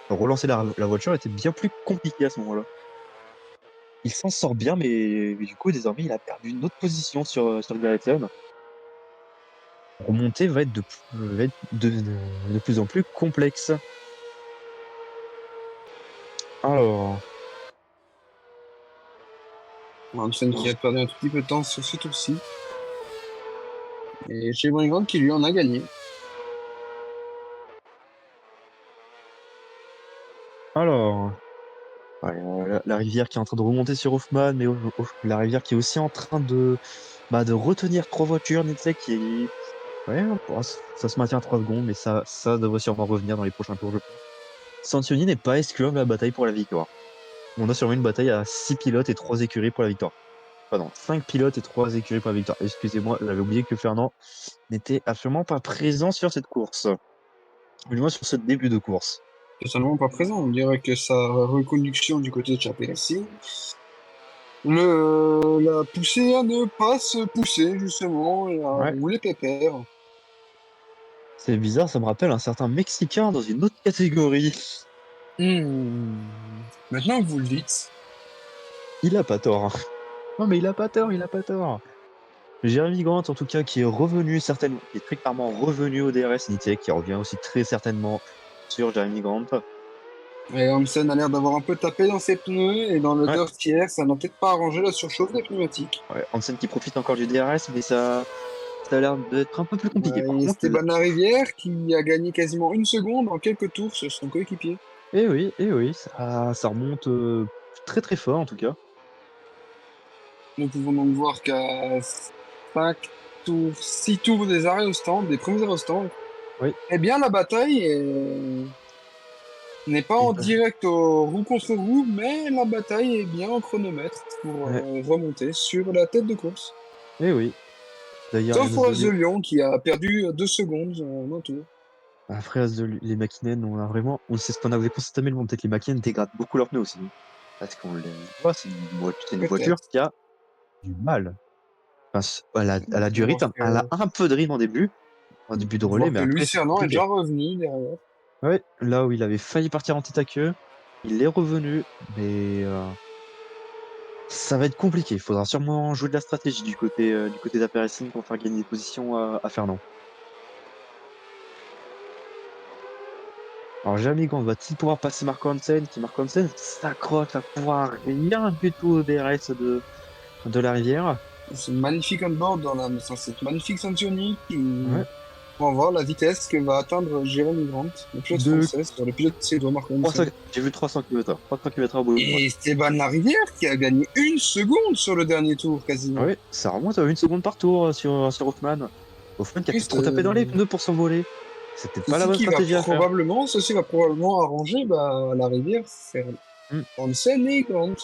relancer la voiture était bien plus compliqué à ce moment-là. Il s'en sort bien, mais du coup, désormais, il a perdu une autre position sur le Galaxian. Remonter va être de plus en plus complexe. Alors, Hansen qui a perdu un tout petit peu de temps sur ce tour-ci. Et chez Bringand qui lui en a gagné. alors, ouais, la rivière qui est en train de remonter sur Hoffman, mais la rivière qui est aussi en train de retenir 3 voitures. Nitze qui, ouais, bon, ça se maintient à 3 secondes, mais ça devrait sûrement revenir dans les prochains tours, je pense. Sancioni n'est pas exclu de la bataille pour la victoire. On a sûrement une bataille à 6 pilotes et 3 écuries pour la victoire. Pardon, 5 pilotes et 3 écuries pour la victoire. Excusez-moi, j'avais oublié que Fernand n'était absolument pas présent sur cette course. Du moins sur ce début de course. Totalement pas présent. On dirait que sa reconduction du côté de Chapelsi l'a poussé à ne pas se pousser, justement, et à Ouais, rouler pépère. c'est bizarre, ça me rappelle un certain Mexicain dans une autre catégorie. Hmm. Maintenant que vous le dites, Il a pas tort, hein. Non mais il a pas tort, il a pas tort. Jérémy Grant, en tout cas, qui est très clairement revenu au DRS Unité, qui revient aussi très certainement sur Jérémy Grant. et Hansen a l'air d'avoir un peu tapé dans ses pneus, et dans le Ouais, dirtier, ça n'a peut-être pas arrangé la surchauffe des pneumatiques. ouais, Hansen qui profite encore du DRS, mais ça a l'air d'être un peu plus compliqué. Par Et contre, Esteban Larivière qui a gagné quasiment une seconde en quelques tours sur son coéquipier. eh oui, ça remonte très très fort en tout cas. Nous pouvons donc voir qu'à 5 tours, 6 tours des arrêts au stand, des premiers arrêts au stand, Oui, eh bien la bataille n'est pas et en bah, direct au roue contre roue, mais la bataille est bien en chronomètre pour ouais, remonter sur la tête de course. eh oui. D'ailleurs, Sauf Jonas pour The Dolio, Lyon qui a perdu 2 secondes en un tour. après les Mäkinen, c'est ce qu'on avait constaté, mais bon, peut-être les Mäkinen dégradent beaucoup leurs pneus aussi, hein. Parce qu'on les voit, c'est une voiture Peut-être. qui a du mal. Enfin, elle a On du peut voir rythme, elle a que, un peu de rythme en début de on peut relais, voir mais que Louis après c'est Fernand est déjà compliqué. revenu derrière. Ouais, là où il avait failli partir en tête à queue, il est revenu, mais ça va être compliqué. Il faudra sûrement jouer de la stratégie du côté d'AP Racing pour faire gagner des positions à Fernand. Alors Jeremy Grant va-t-il pouvoir passer Marco Hansen, qui Marco Hansen s'accroche à pouvoir rien du tout au DRS de la rivière. C'est magnifique on-board dans cette magnifique Saint-Denis qui Ouais. va voir la vitesse que va atteindre Jérémy Grant, le pilote De français, sur le pilote suédois Marco 300 Hansen. j'ai vu 300 km/h. 300 km/h au bout de droite. Et Esteban Larivière qui a gagné 1 seconde sur le dernier tour quasiment. Ouais, ça remonte à 1 seconde par tour sur Hoffman. Hoffman qui a Oui, peut-être trop tapé dans les pneus pour s'envoler. C'est peut-être pas la bonne stratégie à faire. ceci va probablement arranger Larivière, faire Hmm. Hansen et Grant.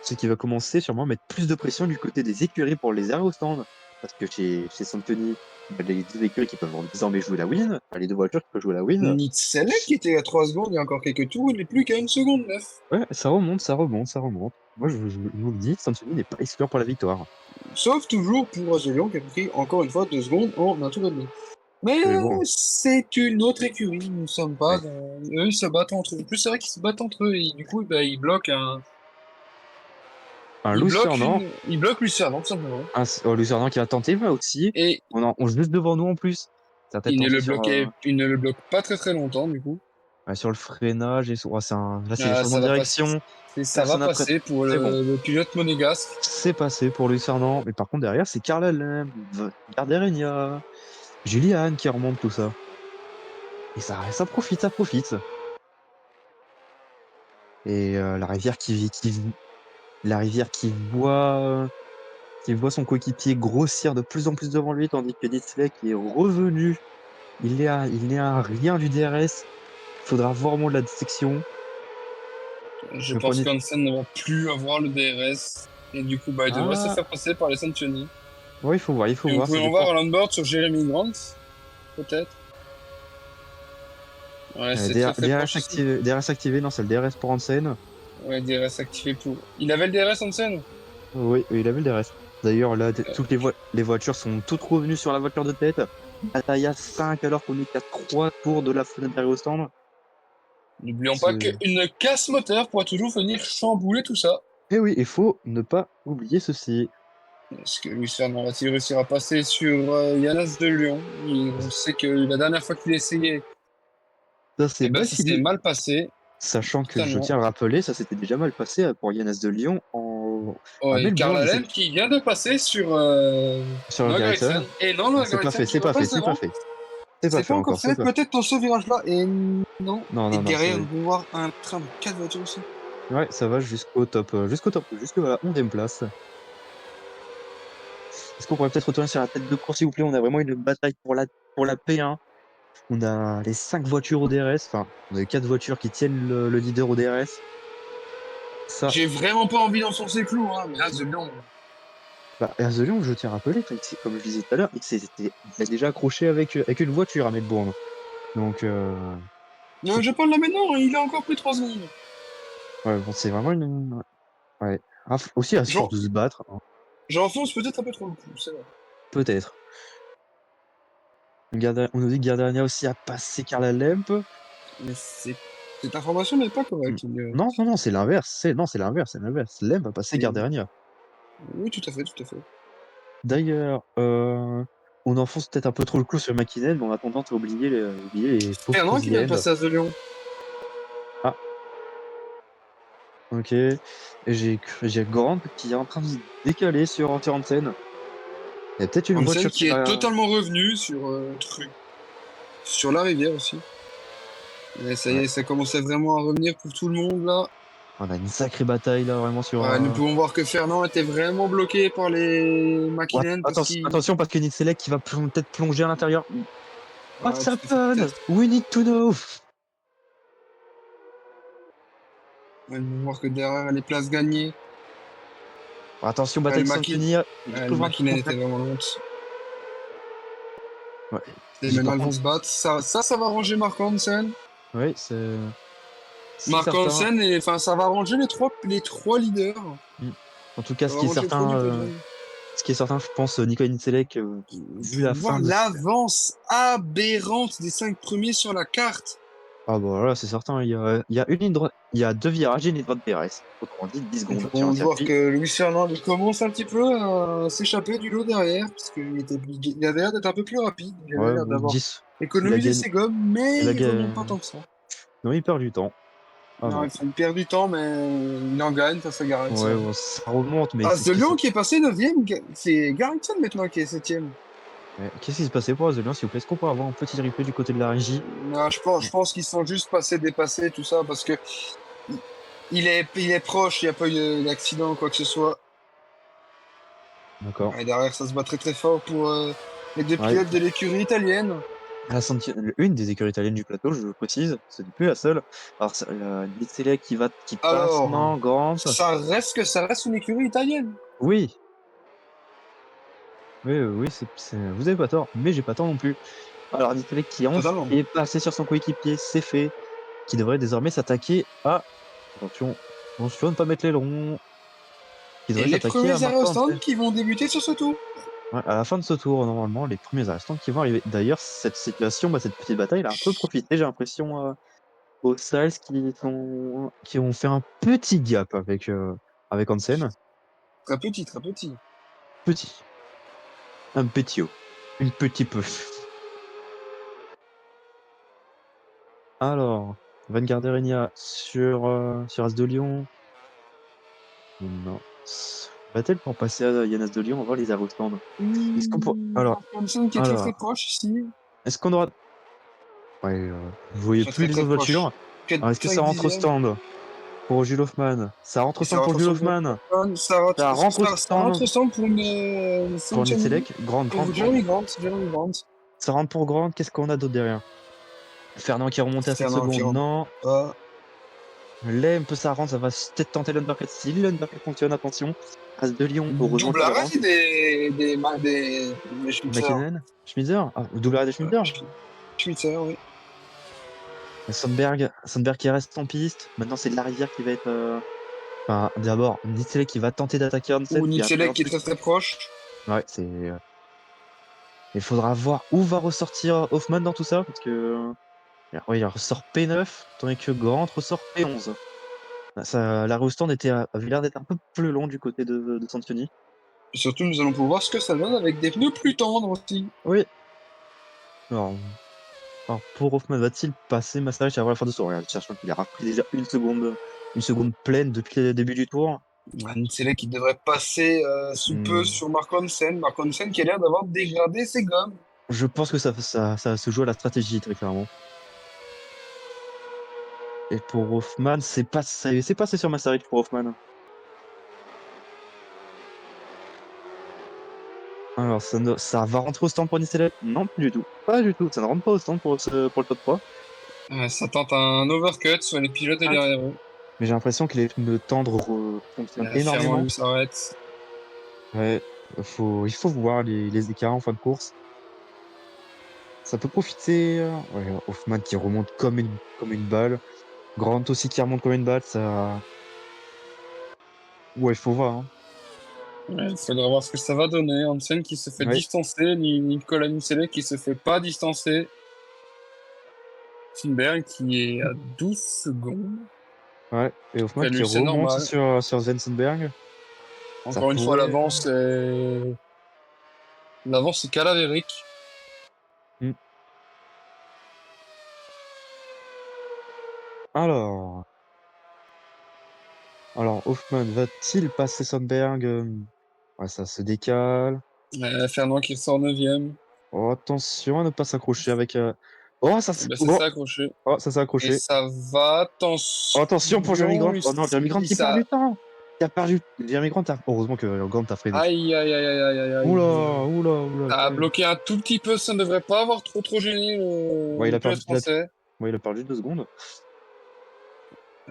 Ce qui va commencer sûrement à mettre plus de pression du côté des écuries pour les arrêts au stand. Parce que chez Santoni, il y a les deux écuries qui peuvent désormais jouer la win. Enfin, les deux voitures qui peuvent jouer la win. Nitzele qui était à 3 secondes il y a encore quelques tours, il n'est plus qu'à 1 seconde 9. Ouais, ça remonte, ça remonte, ça remonte. Moi, je vous le dis, Santoni n'est pas exclure pour la victoire. Sauf toujours pour Azelion qui a pris encore une fois 2 secondes en un tour et demi. Mais Mais bon, c'est une autre écurie, nous ne sommes pas ouais. dans... Eux, ils se battent entre eux. En plus, c'est vrai qu'ils se battent entre eux, et du coup, bah, Un Lucernant, Ils bloquent Lucerne, tout simplement. Lucernant qui va tenter, mais aussi, Et on juste devant nous en plus. Ça va peut-être tenter ils ne le bloquent pas très très longtemps, du coup. ouais, sur le freinage et sur, ouais, là, c'est des Ah, changements ça de va passer. direction. Ça va Personne après. passer pour C'est bon. le pilote monégasque. C'est passé pour Lucernant. Mais par contre, derrière, c'est Carla Lembe, Garderinia, Juliane qui remonte tout ça. Et ça profite, ça profite. Et la rivière qui voit son coéquipier grossir de plus en plus devant lui, tandis que Nitzley qui est revenu, il n'est à rien du DRS. Il faudra vraiment de la dissection. Je Mais pour pense Nit- qu'Hansen ne va plus avoir le DRS. Et du coup, bah, il devrait se Ah, faire passer par les Sanctioni. ouais, il faut Et on voir, ça pouvait en voir dépend. un onboard sur Jeremy Grant, peut-être. Ouais, c'est très très proche ici. DRS activé, non, c'est le DRS pour Hansen. Ouais, DRS activé pour. Il avait le DRS Hansen? Oui, oui, il avait le DRS. D'ailleurs, là, toutes les voitures sont toutes revenues sur la voiture de tête. Bataille à 5 alors qu'on est qu'à 3 tours de la fenêtre d'arrivée au stand. N'oublions pas Ce... qu'une casse moteur pourra toujours venir chambouler tout ça. Et oui, il faut ne pas oublier ceci. Est-ce que Luis Fernand va-t-il réussir à passer sur Yanas de Lyon? On sait que la dernière fois qu'il a essayé, Ça, c'est eh ben, mal ça s'est fini. mal passé, Sachant que je totalement. tiens à le rappeler, ça s'était déjà mal passé pour Yanas de Lyon Oh, à et Karl Melbourne. Allen qui vient de passer sur Sur Noah Gragson. Gragson. Et non, Noah C'est pas Gragson fait, qui c'est pas fait, repasse c'est pas devant. fait. C'est pas C'est fait pas encore encore, c'est fait, pas fait. peut-être dans ce virage-là. Et non. Non, Et non, non, derrière, nous pouvons voir un train de 4 voitures aussi. ouais, ça va jusqu'au top, jusque à la 11e place. Est-ce qu'on pourrait peut-être retourner sur la tête de course, s'il vous plaît? On a vraiment une bataille pour la P1. On a les 5 voitures au DRS. Enfin, on a les 4 voitures qui tiennent le leader au DRS. Ça, J'ai vraiment pas envie d'enfoncer le clou, hein, mais là, The Lion. bah, Herzlion, je tiens à rappeler, comme je disais tout à l'heure, il a déjà accroché avec une voiture à Melbourne. Donc, Non, je parle là maintenant, il a encore plus 3 secondes. ouais, bon, c'est vraiment une. Ouais. Aussi à force J'en- de se battre, hein, J'enfonce peut-être un peu trop le clou, c'est vrai. peut-être. On nous dit que Gardania aussi a passé Carla Lemp. Mais cette information n'est pas Hmm. correcte. Non, non, non, c'est l'inverse. Non, c'est l'inverse, c'est l'inverse. Lemp a passé Et- Gardania. Oui, tout à fait, tout à fait. D'ailleurs, on enfonce peut-être un peu trop le clou sur McKinnon, mais on a tendance à oublier les pauvres Fernand qui vient de Cosy. passer à The Lion. Ah, ok. Et j'ai Grant qui est en train de se décaler sur Hansen. Il y a peut-être une Hansen voiture qui qui est va. totalement revenu sur sur la rivière aussi. Et ça y Ouais. est, ça commençait vraiment à revenir pour tout le monde là. On a une sacrée bataille là, vraiment sur. Ouais, nous pouvons voir que Fernand était vraiment bloqué par les Ouais, McKinnon parce qu'il. attention parce que Select qui va peut-être plonger à l'intérieur. Ouais, What's tout à fait, happened? peut-être. We need to know. Ouais, nous pouvons voir que derrière les places gagnées, Attention, ouais, bataille de Santini. Le McKinnon était vraiment honte. Ouais. Et J'ai maintenant par ils vont contre. se battre. Ça va ranger Mark Hansen. Oui, c'est. Si Mark certain. Hansen, et enfin, ça va ranger les trois leaders. Hmm. En tout cas, Ça va ranger les trois du podium. ce qui est certain, je pense, Nico Nicelek, vu la fin Voir de. l'avance aberrante des 5 premiers sur la carte. Ah bah là, c'est certain, il y a une ligne droite, il y a 2 virages et une ligne droite DRS. Autrement dit 10 On secondes peut sur un voir circuit. que Luis Fernando commence un petit peu à s'échapper du lot derrière, parce il avait l'air d'être un peu plus rapide, il avait Ouais, l'air bon d'avoir 10, il a économisé gagné ses gommes, il mais a il remonte pas ga tant que ça. non, il perd du temps. Ah Non, non. il perd du temps, mais il en gagne face à Ouais, Garrison. bon, ça remonte, mais As de Lyon qui est passé 9ème, c'est Garrison maintenant qui est 7ème. qu'est-ce qui se passait pour Azelian, s'il vous plaît? Est-ce qu'on peut avoir un petit replay du côté de la régie? Non, je pense qu'ils sont juste passés, dépassés, tout ça, parce que il il est proche, il n'y a pas eu d'accident, quoi que ce soit. D'accord. Et derrière, ça se bat très très fort pour les deux Ouais, pilotes de l'écurie italienne. une des écuries italiennes du plateau, je précise, ce n'est plus la seule. Alors, Nitzelec qui passe, Alors, non, Grant. ça reste une écurie italienne. Oui, oui, oui, vous avez pas tort, mais j'ai pas tort non plus. Alors, Nitzelec Totalement. qui est passé sur son coéquipier, c'est fait, qui devrait désormais s'attaquer à, attention, attention à ne pas mettre l'aileron, qui Et devrait les s'attaquer à premiers arrêts au Marco stand Hansen. qui vont débuter sur ce tour. Ouais, à la fin de ce tour, normalement, les premiers arrestants qui vont arriver. D'ailleurs, cette situation, cette petite bataille, elle a un peu profité, j'ai l'impression, aux Styles qui ont fait un petit gap avec Hansen. Très petit, très petit. Petit, un petit haut, une petit peu. Alors, Van Garderinia sur As de Lyon. Non. Va-t-elle pour passer à Yann de Lyon? On va voir les arrêts au stand. Est-ce qu'on peut... Mark Hansen qui est très très Alors, proche ici. est-ce qu'on aura... Ouais, vous voyez Très plus très les très autres proche. voitures. Alors, est-ce que 4-5 ça rentre au dixièmes. stand pour Jules Hoffman? Ça rentre Et au ça stand pour rentre au Jules centre de Hoffman. Ça Est-ce que rentre au ça rentre stand au centre pour une pour Sanchez Nitzelec. Grande, grande, pour grande. Jeremy Grant. Jeremy Grant. Ça rentre pour Grande. Qu'est-ce qu'on a d'autre derrière? Fernand qui est remonté à 7 Fernand qui secondes. rentre Non. pas. Lem peut ça rentre. Ça va peut-être tenter l'undercut. Si l'undercut fonctionne, attention. As de Lyon, heureusement Double qu'il arrêt rentre. des Schmitzer. McKinnon, Schmitzer. Ah, double arrêt de Schmitzer. Schmitzer, oui. Sandberg qui reste en piste. Maintenant, c'est de la rivière qui va être. Enfin, d'abord, Nitzelec qui va tenter d'attaquer Ou Hansen, qui a fait Nicelek un qui est truc. très très proche. Ouais, c'est. Il faudra voir où va ressortir Hoffman dans tout ça, parce que. Ouais, il ressort P9, tandis que Grant ressort P11. L'arrêt au stand avait l'air d'être un peu plus long du côté de Saint-Denis. Et surtout, nous allons pouvoir voir ce que ça donne avec des pneus plus tendres aussi. Oui. Alors, pour Hoffman, va-t-il passer Masterich avant la fin de ce tour? Regarde, cherchons qu'il a repris déjà une seconde pleine depuis le début du tour. Nicelek qui devrait passer sous peu Hmm, sur Mark Hansen. Mark Hansen qui a l'air d'avoir dégradé ses gommes. Je pense que ça se joue à la stratégie, très clairement. Et pour Hoffman, c'est passé sur Masterich pour Hoffman. Alors, ça va rentrer au stand pour Nicelet? Non, pas du tout. Pas du tout. Ça ne rentre pas au stand pour le top 3. Ça tente un overcut sur les pilotes derrière eux. Mais j'ai l'impression que les pneus tendres fonctionnent Fernand énormément. lui s'arrête. Ouais, il faut voir les écarts en fin de course. Ça peut profiter. Ouais, Hoffman qui remonte comme une balle. Grant aussi qui remonte comme une balle. Ça... Ouais, il faut voir, hein. Il faudra voir ce que ça va donner. Hansen qui se fait Ouais, distancer. Nicolas Nicelek qui se fait pas distancer. Finberg qui est à 12 secondes. ouais. Et Hoffman Après qui lui, c'est remonte normal. sur Zensenberg. Ça Encore une fois, pourrait. l'avance est cadavérique. Hmm. Alors, Hoffman va-t-il passer Sandberg? Ouais, ça se décale. Fernand qui ressort 9ème. Oh, attention à ne pas s'accrocher avec. Oh, Ben, c'est ça accroché. ça s'est Et accroché. ça va, Oh, attention pour Jeremy attention, Grant. Oh non, Jeremy Grant qui perd ça... du temps. Qui a perdu. Jeremy Grant, heureusement que Grant a freiné. Aïe, aïe, aïe, aïe, aïe, aïe, aïe. Oula, oula, oula. Ça a bloqué un tout petit peu, ça ne devrait pas avoir trop gêné Ouais, le pilote français. ouais, il a perdu 2 secondes.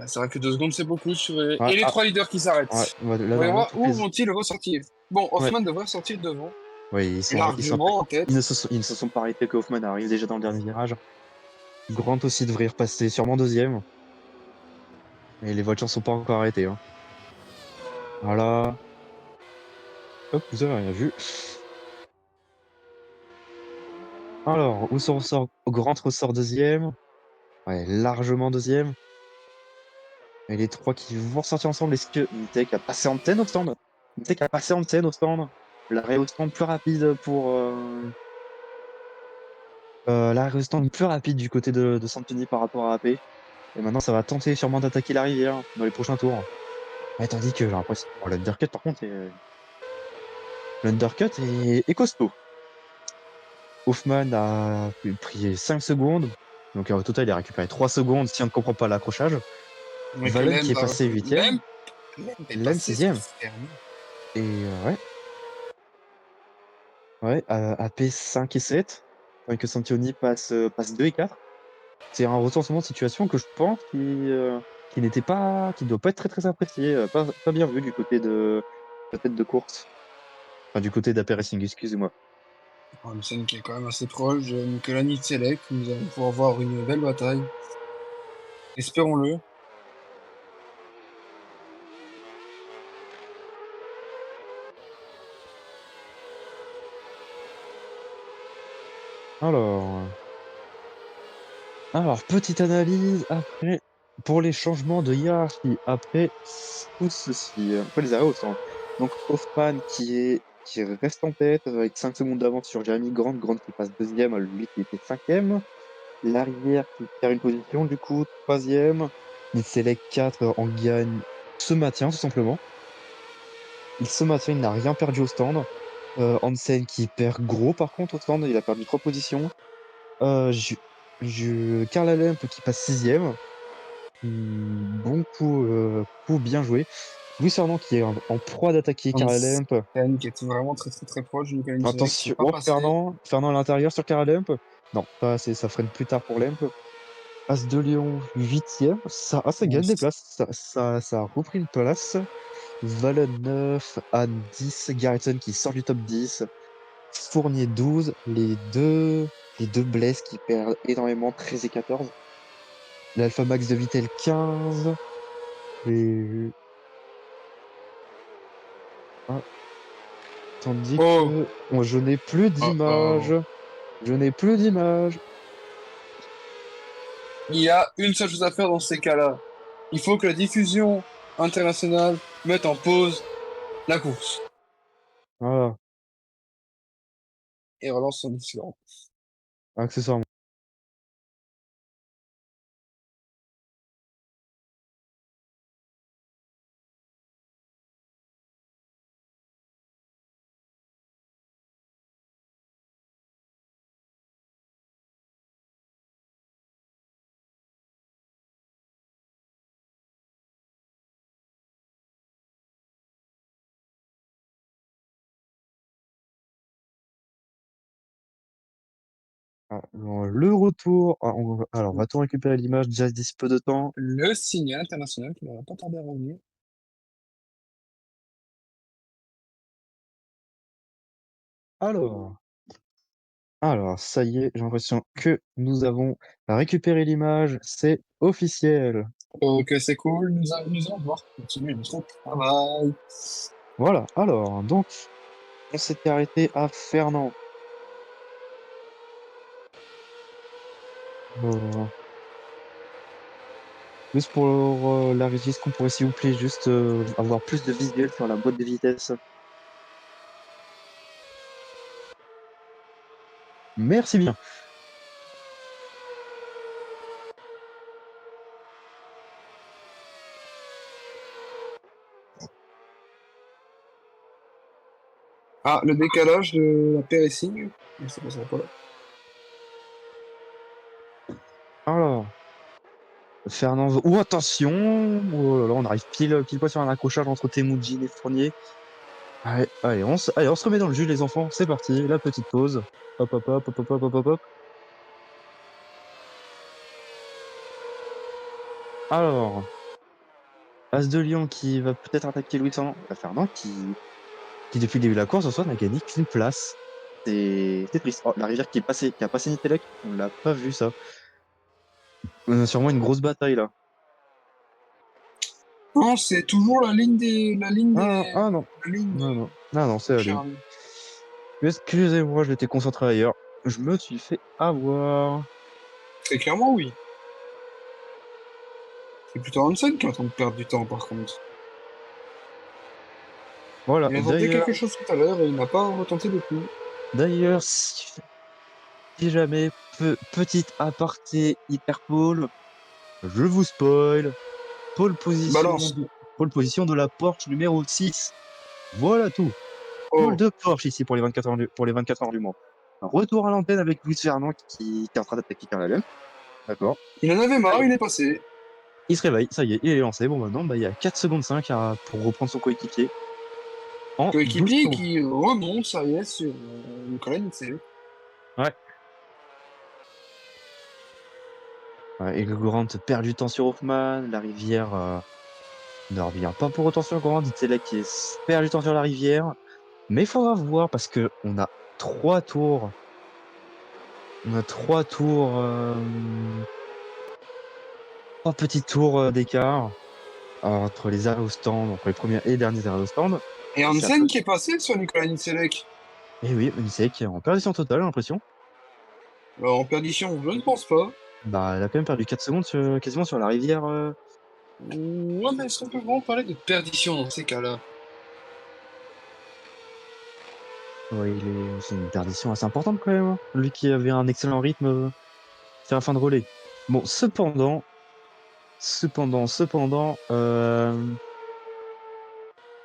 C'est vrai que 2 secondes, c'est beaucoup. Ouais, Et les trois leaders qui ouais, s'arrêtent. là, Voyons normalement, voir toutes où les. vont-ils ressortir. Bon, Ouais, Hoffman devrait sortir devant, ouais, largement en tête. ils ne se sont pas arrêtés que Hoffman arrive déjà dans le dernier virage. Grant aussi devrait y repasser, sûrement deuxième. Et les voitures sont pas encore arrêtées, hein. Voilà. Hop, vous avez rien vu. Alors, où se ressort? Grant ressort deuxième. Ouais, largement deuxième. Et les 3 qui vont ressortir ensemble. Est-ce que Nitec a passé Antenne au stand? Nitec a passé Antenne au stand. L'arrêt au stand plus rapide pour l'arrêt au stand plus rapide du côté de Santini par rapport à AP. Et maintenant, ça va tenter sûrement d'attaquer la rivière dans les prochains tours. Ouais, tandis que j'ai l'impression. Bon, l'undercut, par contre, l'undercut est costaud. Hoffman a pris 5 secondes. Donc, au total, il a récupéré 3 secondes si on ne comprend pas l'accrochage. Mais que Valen qui est passé huitième. Lemp est Lem passé sur sixième. Fernand. Et ouais, ouais, AP 5 et 7. Tandis que Santioni passe 2 et 4. C'est un retournement de situation que je pense qui n'était pas, qui doit pas être très très apprécié, pas bien vu du côté de la tête de course. Enfin, du côté d'AP Racing, excusez-moi. Une scène qui est quand même assez proche de Nicolas Nitzelek. Nous allons pouvoir voir une belle bataille. Espérons-le. Alors, petite analyse après pour les changements de hiérarchie, après tout ceci, après les arrêts au centre. Donc Hoffman qui reste en tête avec 5 secondes d'avance sur Jeremy Grant, Grant qui passe deuxième, lui qui était cinquième. L'arrière qui perd une position, du coup, troisième. Il Select 4 en gagne, se maintient tout simplement. Il se maintient, il n'a rien perdu au stand. Hansen qui perd gros par contre au stand, il a perdu 3 positions. Karl Lemp qui passe sixième. Bon coup, coup bien joué. Louis Fernand qui est en proie d'attaquer Une Karl Lemp. scène qui est vraiment très très très proche de Nicolas Nitzelek. C'est Attention, pas oh passé. Fernand à l'intérieur sur Karl Lemp. Non, pas assez, ça freine plus tard pour Lemp. As de Lyon, huitième. Ça gagne des places. Ça a repris une place. Valen 9 à 10. Garrison qui sort du top 10. Fournier 12. Les deux Blaise qui perdent énormément, 13 et 14. L'Alpha Max de Vittel 15. Et... ah, tandis Oh, que moi, je n'ai plus oh, d'image. oh. Je n'ai plus d'image. Il y a une seule chose à faire dans ces cas-là. Il faut que la diffusion internationale mette en pause la course Voilà, et relance son différent. accessoirement. Alors, le retour. Alors, va-t-on récupérer l'image déjà d'ici peu de temps? Le signal international qui n'aura pas tardé à revenir. Alors. Alors, ça y est, j'ai l'impression que nous avons récupéré l'image, c'est officiel. Ok, c'est cool. Nous allons voir continuer notre travail. Voilà, alors, donc, on s'était arrêté à Fernand. Euh, Juste pour la régie, est-ce qu'on pourrait, s'il vous plaît, juste avoir plus de visuel sur la boîte de vitesse? Merci bien. Ah, le décalage de la paire est signe. Mais ça passera pas. Alors, Fernand. Oh, attention! Oh là là, on arrive pile poil sur un accrochage entre Temujin et Fournier. Allez, on se remet dans le jus, les enfants. C'est parti, la petite pause. Hop, hop, hop, hop, hop, hop, hop, hop, hop. Alors, As de Lyon qui va peut-être attaquer Louis Fernand. Fernand qui, depuis le début de la course, en soi, n'a gagné qu'une place. C'est triste. Oh, la rivière qui a passé Nitelec, on l'a pas vu ça. On a sûrement une grosse bataille là. Non, c'est toujours Ah non, la ligne non, de non, non, non, c'est la ligne. Charlie. Excusez-moi, j'étais concentré ailleurs. Je me suis fait avoir. Très clairement, oui. C'est plutôt Hansen qui est en train de perdre du temps, par contre. Voilà, Il a tenté d'ailleurs quelque chose tout à l'heure et il n'a pas retenté depuis. d'ailleurs, si jamais, petite aparté Hyperpole, je vous spoil, pole position Balance. de pole position de la Porsche numéro 6. Voilà tout. Pole Oh, de Porsche ici pour les 24 heures pour les 24 heures du Mans. Un retour à l'antenne avec Louis Fernand qui est en train d'attaquer Carl. D'accord. il en avait marre, il est passé. Il se réveille, ça y est, il est lancé. Bon, maintenant, bah, il y a 4 secondes 5 pour reprendre son coéquipier en 12 Coéquipier tours. qui remonte, ça y est, sur Nicolas Nitzel. Ouais. Ouais, et le Grant perd du temps sur Hoffman. La rivière ne revient pas pour autant sur Grant. Itzelec qui perd du temps sur la rivière. Mais il faudra voir parce que on a 3 tours. On a 3 tours, 3 petits tours d'écart entre les arrêts au stand, entre les premiers et les derniers arrêts au stand. Et Et ça Hansen peut. qui est passé sur Nicolas Nitzelek. Et oui, Itzelec est en perdition totale, j'ai l'impression. Alors, en perdition, je ne pense pas. Bah, elle a quand même perdu 4 secondes quasiment sur la rivière. Ouais, mais est-ce qu'on peut vraiment parler de perdition dans ces cas-là? Ouais, c'est une perdition assez importante quand même, hein. Lui qui avait un excellent rythme sur la fin de relais. Bon, cependant,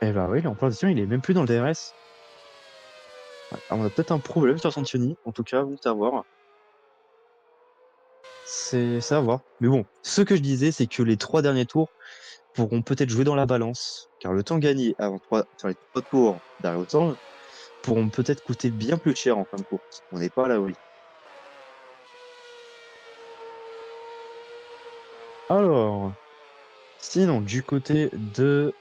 eh ben oui, il est en perdition, il est même plus dans le DRS. Ouais, on a peut-être un problème sur Sanctioni, en tout cas, bon, c'est à voir. C'est à voir. Mais bon, ce que je disais, c'est que les 3 derniers tours pourront peut-être jouer dans la balance, car le temps gagné sur les 3 tours d'arrêt au temps pourront peut-être coûter bien plus cher en fin de course. On n'est pas à l'abri. Alors, sinon, du côté d'As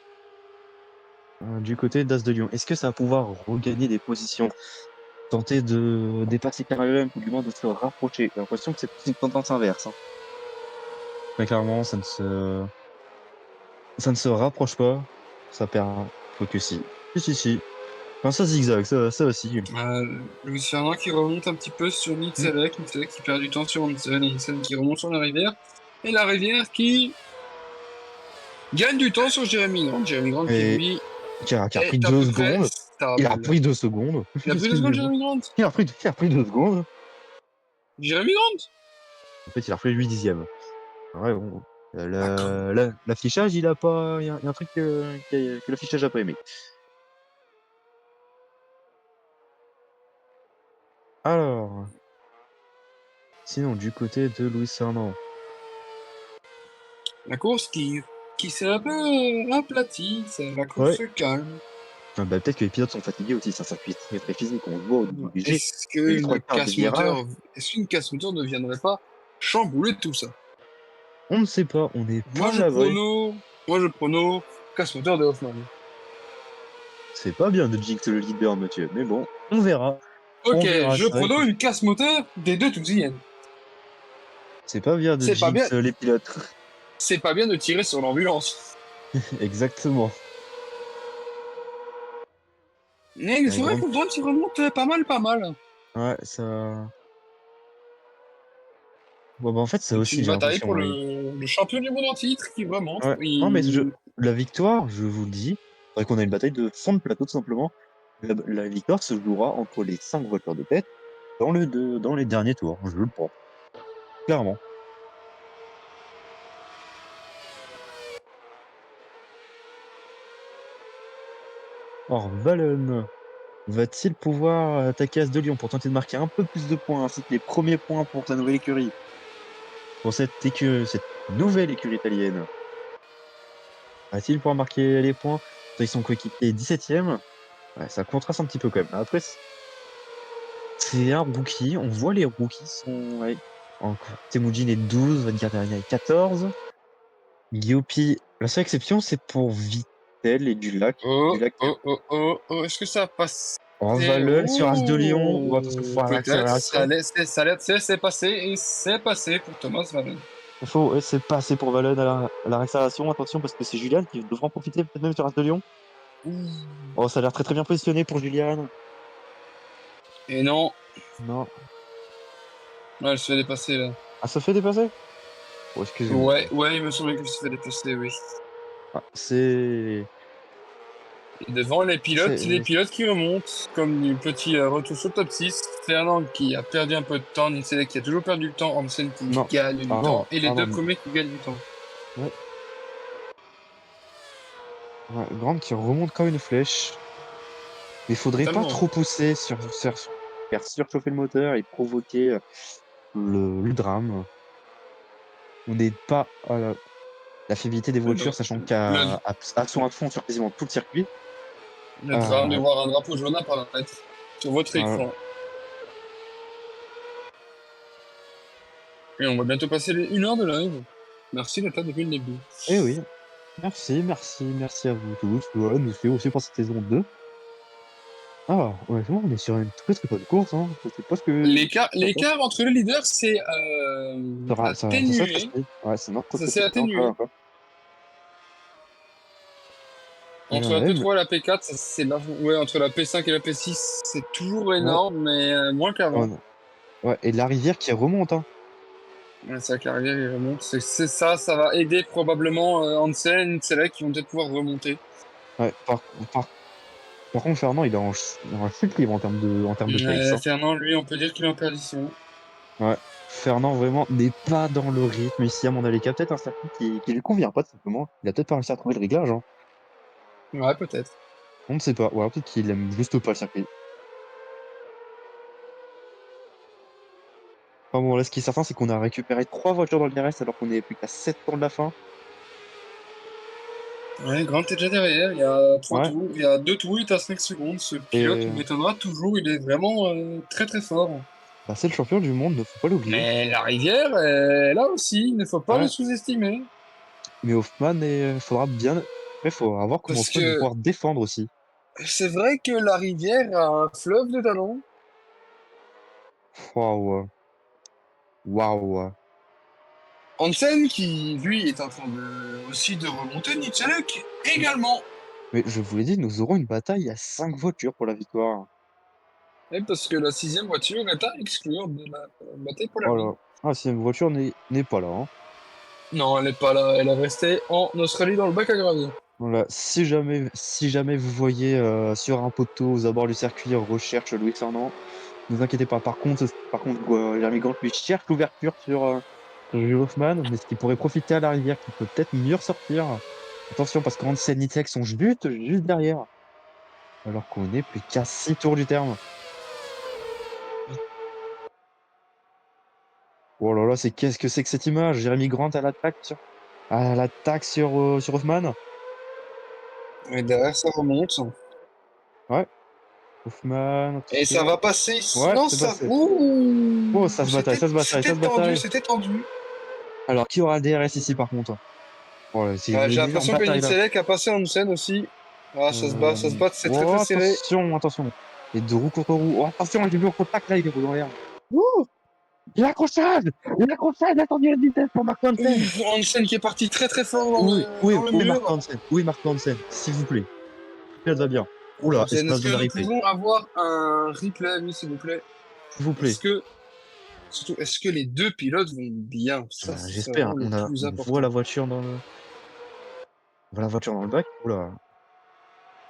de Lyon, est-ce que ça va pouvoir regagner des positions, tenter de dépasser Carrière ou du moins de se rapprocher? J'ai l'impression que c'est plus une tendance inverse, hein. Mais clairement, ça ne se rapproche pas. Ça perd. Quoique si. Si. Enfin, ça zigzag, ça aussi. Louis Fernand qui remonte un petit peu sur Hmm. Nitzelek, Nitzelek qui perd du temps sur Hansen, Hansen qui remonte sur la rivière, et la rivière qui gagne du temps sur Jérémy Grant qui Et lui qui a pris est à peu deux près secondes. Il a stable. pris 2 secondes. Il a pris 2 secondes, Excusez-moi. Jérémy Grant? Il a pris 2 secondes. Jérémy Grant? En fait, il a repris 8 dixièmes. Ouais, bon. Ah, quand même. L'affichage, il a pas. Il y a un truc que l'affichage a pas aimé. Alors, sinon, du côté de Louis Fernand. La course qui s'est un peu aplatie, la course Ouais. se calme. Ah bah, peut-être que les pilotes sont fatigués aussi. C'est un circuit très, très physique. On le voit au WG. Est-ce Les trois quarts des virages. qu'une casse moteur ne viendrait pas chambouler tout ça? On ne sait pas. On n'est Moi pas à je l'abri. prono, moi je prono casse moteur de Hoffman. C'est pas bien de jinx le leader, monsieur. Mais bon, on verra. Ok, On verra. je C'est vrai que prono une casse moteur des deux Tousiennes. c'est pas bien de C'est pas bien, jinx les pilotes. c'est pas bien de tirer sur l'ambulance. Exactement. Mais La c'est vrai grande. qu'on doit il remonte pas mal. Ouais, ça. Bon, bah, en fait, ça C'est aussi, une j'ai bataille pour l'impression, oui. le champion du monde en titre qui remonte. Ouais. Non, mais la victoire, je vous le dis, c'est vrai qu'on a une bataille de fond de plateau, tout simplement. La victoire se jouera entre les 5 voitures de tête dans les derniers tours. Je le pense. Clairement. Or, Valen va-t-il pouvoir attaquer As de Lyon pour tenter de marquer un peu plus de points, ainsi que les premiers points pour sa nouvelle écurie, pour cette nouvelle écurie italienne? Va-t-il pouvoir marquer les points? Ils sont coéquipiers 17e. Ouais, ça contraste un petit peu quand même. Après, c'est un rookie. On voit les rookies sont. Ouais, encore. Temujin est 12, Van Gardenia est 14. Yopi, la seule exception, c'est pour Vittel et Dulac. Dulac Oh, est-ce que ça passe? en Valeun sur As de Lyon. Bon, attention, faut Oh, voir peut-être, l'accélération. c'est passé, et c'est passé pour Thomas Valen. Ouais, c'est pas assez pour Valeun à la réaccélération. Attention, parce que c'est Julian qui devra en profiter peut-être même sur As de Lyon. Ouh. Oh, ça a l'air très très bien positionné pour Julian. Et non, Non. ouais, elle se fait dépasser là. Ah, ça fait dépasser? Oh, excusez-moi. Ouais, ouais, il me semblait qu'il s'est fait dépasser, oui. Ah, c'est Et devant les c'est pilotes qui remontent, comme du petit retour sur le top 6. Fernand qui a perdu un peu de temps, Nitzele qui a toujours perdu du temps, Hansen qui non, gagne du non, temps, et les ah deux non, premiers qui gagnent du temps. ouais, ouais, Grant qui remonte comme une flèche. Mais faudrait pas Totalement. trop pousser faire surchauffer le moteur et provoquer le drame. On n'est pas à la fiabilité des Le, voitures, dra- sachant le, qu'à à fond sur quasiment tout le circuit. le drame de Euh, voir un drapeau jaune apparaître sur votre euh, écran. Et on va bientôt passer les 1 heure de live. Merci d'être là depuis le début. eh oui, merci à vous tous. Voilà, nous suivre aussi pour cette saison 2. Ah, honnêtement, on est sur une très très bonne course, hein. Je sais pas ce que ça L'écart entre les leaders s'est ça s'est atténué. rétréci. Ouais, c'est notre Ça petit s'est atténué. encore. Entre la Ouais, P3 et la P4, c'est large... Ouais, entre la P5 et la P6, c'est toujours ouais, énorme, mais moins qu'avant. on- ouais, et la rivière qui remonte, hein. Ouais, sa carrière, il remonte. C'est ça, ça va aider probablement Hansen, Selec qui vont peut-être pouvoir remonter. Ouais, par contre, Fernand, il est en chute libre en termes de pace, hein. Fernand, lui, on peut dire qu'il est en perdition. Ouais. Fernand, vraiment, n'est pas dans le rythme ici, à mon avis. Il y a peut-être un circuit qui lui convient pas, tout simplement. Il a peut-être pas réussi à trouver le réglage, hein. Ouais, peut-être. On ne sait pas. Ou alors peut-être qu'il aime juste pas le circuit. Enfin bon, là, ce qui est certain, c'est qu'on a récupéré 3 voitures dans le DRS alors qu'on est plus qu'à 7 tours de la fin. Ouais, Grant est déjà derrière, il y a trois Ouais. tours, il y a 2 tours, il est à 5 secondes. Ce pilote Et m'étonnera toujours, il est vraiment très très fort. bah, c'est le champion du monde, ne faut pas l'oublier. Mais la rivière est là aussi, il ne faut pas le Ouais. sous-estimer. Mais Hoffman, faudra bien. Après, faudra voir comment Parce Hoffman va que pouvoir défendre aussi. c'est vrai que la rivière a un fleuve de talent. Waouh. Waouh. Hansen qui, lui, est en train aussi de remonter, Nitzalek également. Mais je vous l'ai dit, nous aurons une bataille à 5 voitures pour la victoire. Et parce que la sixième voiture est à exclure de la bataille pour la Oh win. là. Ah, si une voiture n'est pas là, hein. Non, elle n'est pas là, elle est restée en Australie dans le bac à gravier. Voilà, si jamais vous voyez sur un poteau aux abords du circuit recherche Louis Fernand, ne vous inquiétez pas. Par contre, Jeremy Grant lui cherche l'ouverture sur Jules Hoffman, mais ce qui pourrait profiter à la rivière, qui peut peut-être mieux ressortir. Attention, parce qu'Hansen et Nitek sont juste derrière, alors qu'on est plus qu'à 6 tours du terme. Oh là là, qu'est-ce que c'est que cette image? Jeremy Grant à l'attaque sur Hoffman. Et derrière, ça remonte. Ouais, Hoffman, Et ça attention. va passer. Ouais, Non, c'est ça. passé. Oh, ça Ouh! se bataille, ça se bataille, ça C'était se tendu, bataille. c'était tendu. Alors, qui aura le DRS ici par contre? Oh là, c'est J'ai une énorme l'impression que bataille là. Nitzalek a passé Hansen aussi. Ah, ça se bat, c'est très Oh, très serré. attention, attention. Et de roue contre roue. Oh, attention, j'ai vu en contact là, il est roule dans l'air. Ouh, l'accrochage! L'accrochage, attendu la vitesse pour Mark Hansen. Ouh, Hansen qui est parti très très fort Oui, oui, dans le oui, Mark mur. Hansen. Oui, Mark Hansen, s'il vous plaît. Elle va bien. Oula, est-ce Hansen, qu'on a est-ce besoin d'un que nous replay? pouvons avoir un replay, oui, s'il vous plaît? S'il vous Est-ce plaît. que, surtout, est-ce que les deux pilotes vont bien? Ça, c'est J'espère, hein. vraiment le plus On voit important. la voiture dans le bac. Oula.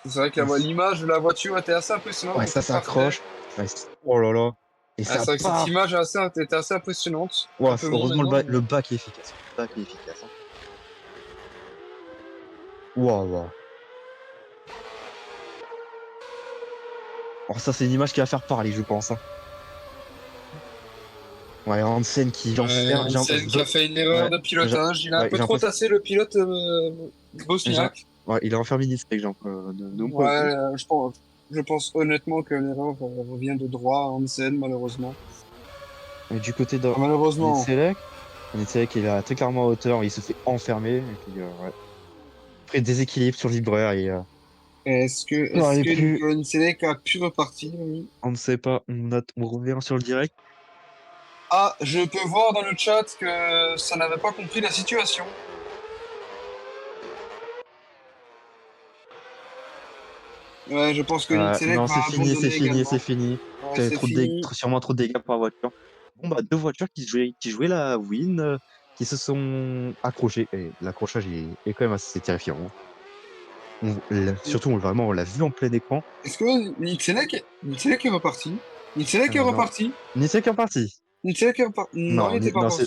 C'est vrai que l'image de la voiture était assez impressionnante Ouais, quand ça il partait. s'accroche. Ouais, oh là là. Et Ah, ça c'est vrai que cette part. image était assez impressionnante. Un Ouais, peu moins heureusement, maintenant, mais... le bac est efficace. Le bac est efficace, hein. Waouh, waouh. Oh, ça, c'est une image qui va faire parler, je pense, hein. Ouais, Hansen qui Ouais, enferme. Hansen qui a fait une erreur Ouais, de j'ai pilotage. Il a un ouais, peu trop tassé le pilote j'ai- bosniaque. ouais, il a enfermé Nitzek, de mon Ouais, point de vue. je pense honnêtement que l'erreur revient de droit à Hansen, malheureusement. Et du côté de Enfin, malheureusement. Nitzek, il a très clairement à hauteur, il se fait enfermer. Et puis, ouais. Après, déséquilibre sur le vibreur et il Est-ce n'arrive que plus. Nicolas Nicelek a pu repartir, oui. On ne sait pas. On revient sur le direct. Ah, je peux voir dans le chat que ça n'avait pas compris la situation. Ouais, je pense que Nicelek Non, c'est va fini, c'est abandonner fini, c'est également. fini. Ouais, J'avais c'est fini. sûrement trop de dégâts pour la voiture. Bon, bah, deux voitures qui jouaient la win. qui se sont accrochés et l'accrochage est quand même assez terrifiant, hein. Surtout, vraiment, on l'a vu en plein écran. Est-ce que Nitzellec est reparti? Nitzellec est Non. reparti? Nitzek est reparti. Nitzellec est reparti? Non, il Non, était pas non, c'est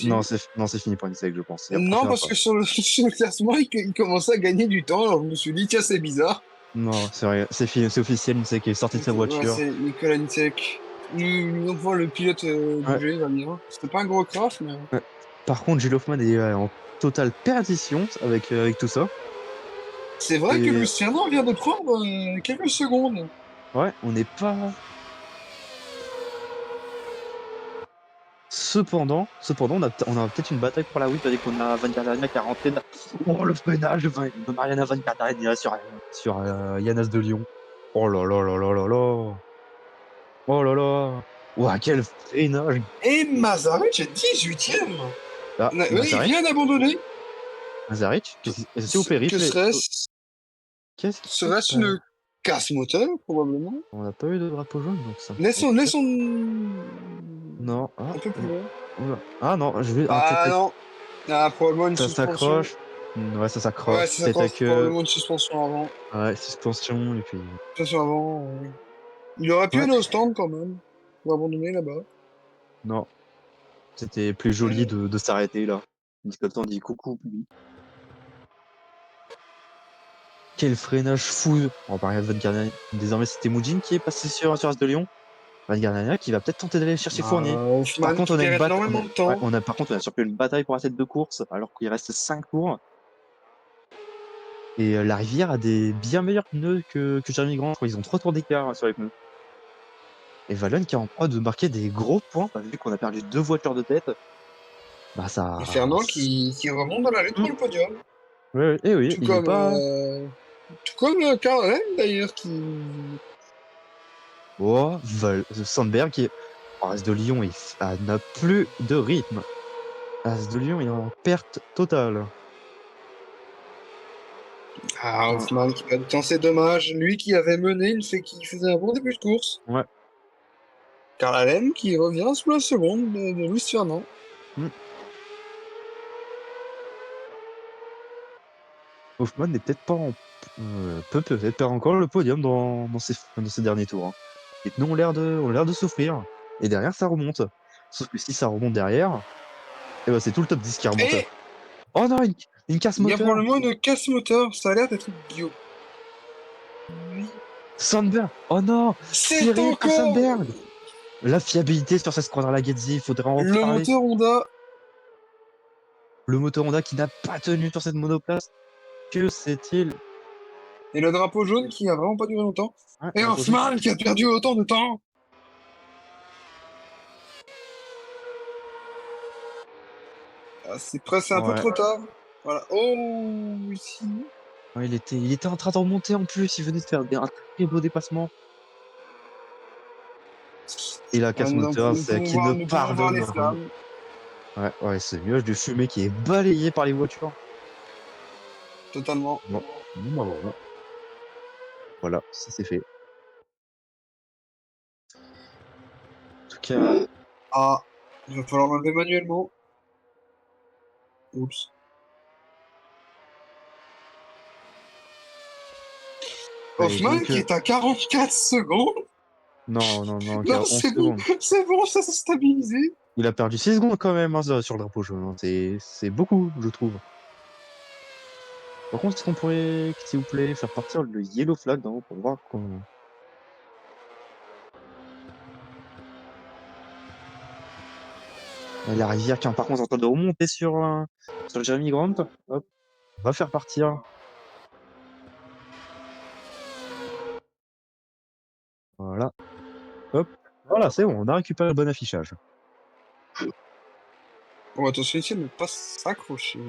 reparti. fini pour Nitzek, je pense. Il Non, repartira parce pas. que sur le, sur le classement, il commençait à gagner du temps, alors je me suis dit, tiens, c'est bizarre. Non, c'est vrai, c'est fini, c'est officiel. Nitzek est sorti de sa Ouais, voiture. c'est Nicolas Nitzellec. Nous voit le pilote Ouais, bouger, il va bien. C'était pas un gros crash, mais... ouais. Par contre, Gilles Hoffman est en totale perdition avec tout ça. C'est vrai que Et Luis Fernand vient de prendre quelques secondes. ouais, on n'est pas. Cependant, on a peut-être une bataille pour la win dès qu'on a Van Gardenia qui a rentré. Oh, le freinage de Mariana Van Gardenia sur Yanas de Lyon. Oh là là là là là là. Oh là là. Ouah, quel freinage. Et Mazarech est 18ème. Ah, Oui, il Mazaric. vient d'abandonner. Mazaric, s'il vous plaît, Que replay. serait-ce? Qu'est-ce qui se Serait-ce passe? une casse moteur, probablement? On n'a pas eu de drapeau jaune, donc ça me fait peur. Laissons Non, ah, un peu plus loin. oula. Ah non, Ah non, ah, probablement une ça suspension. s'accroche. Ouais, ça Ouais, s'accroche. c'est ça, Tête à queue. probablement une suspension avant. Ouais, suspension, et puis. Suspension avant. Il aurait pu Ouais, aller au stand quand même. Pour abandonner là-bas. non. C'était plus joli Ouais. de s'arrêter là. Nicolas dit coucou. Quel freinage fou! On va parler de Van Gardenia. Désormais, c'était Temujin qui est passé sur As de Lyon. Van Gardenia qui va peut-être tenter d'aller chercher Fournier. Par Hoffman contre, qui on a une perd bataille. énormément de temps. Par contre, on a surpris une bataille pour la tête de course alors qu'il reste 5 tours. Et la Rivière a des bien meilleurs pneus que Jeremy Grant. Je crois qu'ils ont 3 tours d'écart sur les pneus. Et Valen qui est en proie de marquer des gros points, vu qu'on a perdu 2 voitures de tête. Bah Et ça. Fernand qui remonte dans la lutte pour Hmm. le podium. Ouais, et oui, Tout il est comme, pas. tout comme Caroline d'ailleurs qui... Oh, Sandberg qui est. Oh, As de Lyon, n'a plus de rythme. As de Lyon est en perte totale. Ah, Ah, Hoffman qui perd du temps, c'est dommage. Lui qui avait mené, qui faisait un bon début de course. ouais. Karl Allen qui revient sous la seconde de Luis Fernand. Hmm. Hoffman n'est peut-être pas en. Peut peut-être perdre encore le podium dans ces derniers tours, hein. Les pneus ont l'air de souffrir. Et derrière, ça remonte. Sauf que si ça remonte derrière, eh ben, c'est tout le top 10 qui remonte. Et Oh non, une casse il y a moteur! probablement une casse moteur. Ça a l'air d'être bio. Oui. Sandberg! Oh non! C'est Terrible pour encore Sandberg! La fiabilité sur cette Squadra Lagazzi, il faudrait en le reparler. moteur Honda. Le moteur Honda qui n'a pas tenu sur cette monoplace. Que c'est-il? Et le drapeau jaune qui a vraiment pas duré longtemps. Ouais, Et drapeau jaune. Hoffman qui a perdu autant de temps. Ah, c'est presque un peu Ouais. trop tard. Voilà. Oh, ici. Ouais, il était en train de remonter en plus, il venait de faire un très beau dépassement. Et la Ouais, casse moteur, c'est qui ne nous pouvons voir pardonne les rien. flammes. Ouais, ouais, c'est le nuage de fumée qui est balayé par les voitures. Totalement. Bon, bon, bah, bon. Voilà, ça c'est fait. En tout cas, Ah, il va falloir l'enlever manuellement. Oups. allez, Hoffman donc, qui est à 44 secondes. non, non, non, Non, 11 c'est bon, secondes. c'est bon, ça s'est stabilisé. Il a perdu 6 secondes quand même, hein, sur le drapeau jaune, hein. C'est beaucoup, je trouve. Par contre, est-ce qu'on pourrait, s'il vous plaît, faire partir le yellow flag d'en haut pour voir comment. La rivière qui est par contre en train de remonter sur le Jeremy Grant. Hop, on va faire partir. Voilà, hop. Voilà, c'est bon, on a récupéré le bon affichage. Bon, attention ici à ne pas s'accrocher.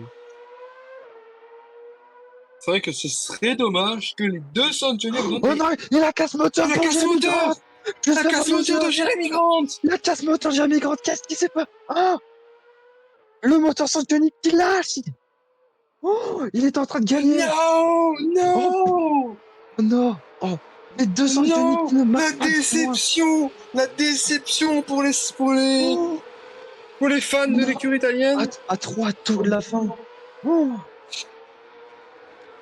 C'est vrai que ce serait dommage que les deux sanctionnaires donnent. Oh non, il y a la casse Et moteur la pour casse Jeremy moteur! Grant! Je La sais pas casse moteur de monsieur! Jeremy Grant! La casse moteur Jeremy Grant, qu'est-ce qui s'est passé? Ah! Le moteur Santoni qui lâche! Oh! Il est en train de gagner! Non! Oh Non! non! Oh! Les deux Santoni Non! qui ne La marquent pas de points! déception! La déception pour les... Oh! Pour les fans de l'écurie italienne. À 3 tours de la fin. Oh.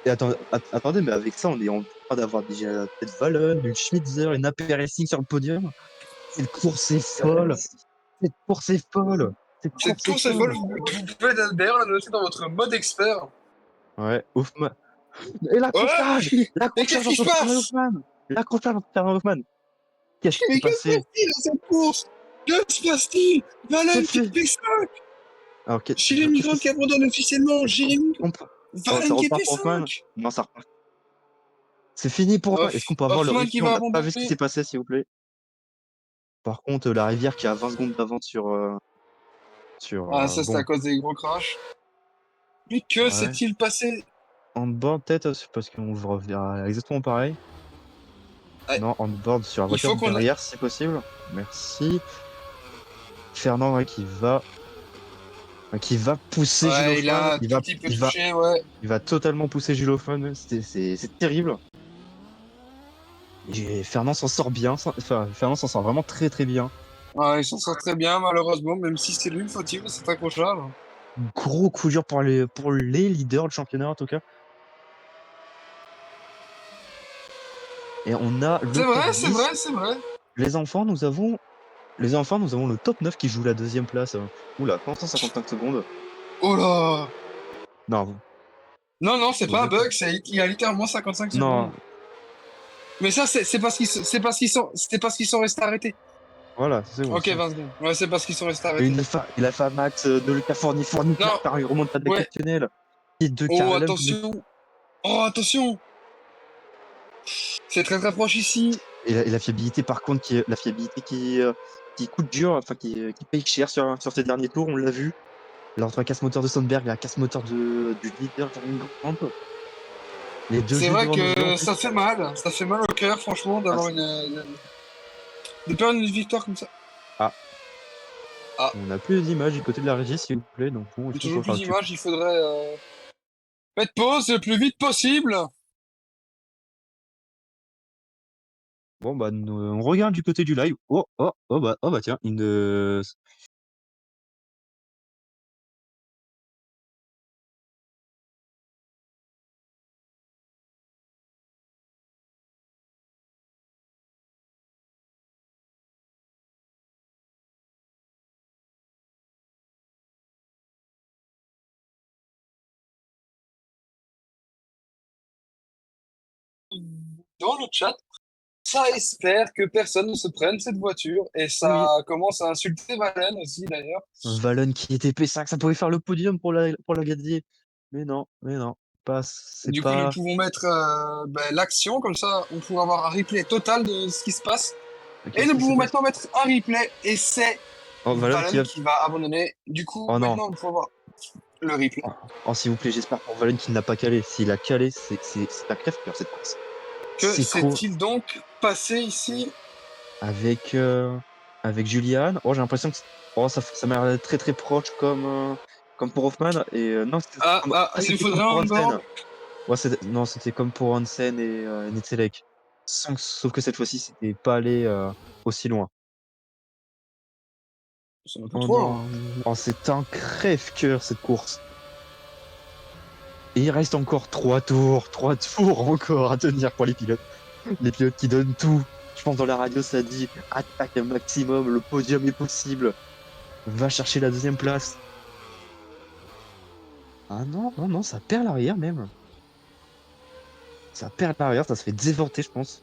Et attendez, mais avec ça, on est en train d'avoir déjà peut-être Valen, une Schmitzer, une AP Racing sur le podium. Cette course est folle. Cette course est folle. Cette Cette course est course est folle. folle. Vous pouvez d'ailleurs la noter dans votre mode expert. Ouais, Hoffman. Et l'accrochage! Ouais. Mais qu'est-ce L'accrochage qui se entre Ferrari et passe? Hoffman! L'accrochage entre Ferrari et Hoffman! Qu'est-ce qui s'est Mais que se passé? passe-t-il dans cette course? Que se passe-t-il? C'est Valen qui fait! fait ça. Alors, Jérémy qu'est-ce Grant qui abandonne officiellement. Jérémy. ça Valen qui est repart pour Hoffman? P5. Non, ça repart. C'est fini pour Hoffman. Est-ce qu'on peut avoir le Hoffman qui replay? On va n'a pas vu ce qui abandonner. s'est passé, s'il vous plaît. Par contre, la rivière qui a 20 secondes d'avance Ah, ça, c'est à bon. cause des gros crashs. Mais que Ouais. s'est-il passé? On-board, peut-être, c'est parce qu'on verra exactement pareil. Ouais, Non, on-board sur la il voiture faut qu'on... derrière, si c'est possible. Merci. Fernand, ouais, qui va pousser Jules Ouais, il Hoffmann. a un tout petit peu touché, ouais. Il va totalement pousser Jules Hoffmann. C'est terrible. Et Fernand s'en sort bien. Enfin, Fernand s'en sort vraiment très très bien. Ouais, il s'en sort très bien, malheureusement, même si c'est lui le fautif de cet accrochage. Gros coup dur pour les leaders du championnat, en tout cas. Et on a le C'est top vrai, c'est 10. vrai, c'est vrai. Les enfants, nous avons le top 9 qui joue la deuxième place. Oula, 155 secondes. Oh là! Non, Non, non, c'est vous pas un êtes... bug, il y a littéralement 55 secondes. Non, Mais ça, c'est parce qu'ils sont restés arrêtés. voilà, c'est bon. Ok, 20 secondes. Ouais, c'est parce qu'ils sont restés arrêtés. Il a fait un max de Luca Forni Non, par une remontada ouais. exceptionnelle. Et de Oh, KLM. attention. Oh, attention. C'est très très proche ici. Et la fiabilité, par contre, qui coûte dur, enfin, qui paye cher sur ces derniers tours, on l'a vu. Là, entre la casse moteur de Sandberg et la casse moteur du leader Jeremy Grant. Les deux C'est juste vrai devant nos yeux en que plus. ça fait mal. Ça fait mal au cœur, franchement, Ah, d'avoir de perdre une victoire comme ça. ah, Ah, on n'a plus d'images du côté de la régie, s'il vous plaît. Donc, bon, est-ce qu'on toujours peut faire plus le tube? d'images, il faudrait mettre pause le plus vite possible. Bon, bah, on regarde du côté du live. Oh, bah, tiens, Dans le chat, ça espère que personne ne se prenne cette voiture. Et ça oui, commence à insulter Valen aussi, d'ailleurs. Valen qui était P5, ça pouvait faire le podium pour la Gadier. Mais non, c'est Du coup, nous pas. pouvons mettre l'action, comme ça, on pourra avoir un replay total de ce qui se passe. Et Qu'est-ce nous qui s'est pouvons passé? maintenant mettre un replay, et c'est Oh, Valen qui Valen a. qui va abandonner. Du coup, Oh non. maintenant, il faut voir le replay. Oh, s'il vous plaît, j'espère pour Valen qu'il n'a pas calé. S'il a calé, c'est un crève-cœur cette course. Que C'est court s'est-il donc passé ici? avec, avec Julian. Oh, j'ai l'impression que ça m'a l'air très très proche comme pour Hoffman. Et non, Il c'était faudrait comme un pour onboard. Hansen. Ouais, non, c'était comme pour Hansen et Netzelek. Sauf que cette fois-ci, c'était pas allé aussi loin. C'est un peu Oh trop loin. non, oh, c'est un crève-cœur cette course. Et il reste encore 3 tours encore à tenir pour les pilotes. Les pilotes qui donnent tout. Je pense dans la radio ça dit attaque un maximum, le podium est possible. Va chercher la deuxième place. Ah non, ça perd l'arrière même. Ça perd l'arrière, ça se fait dévorter je pense.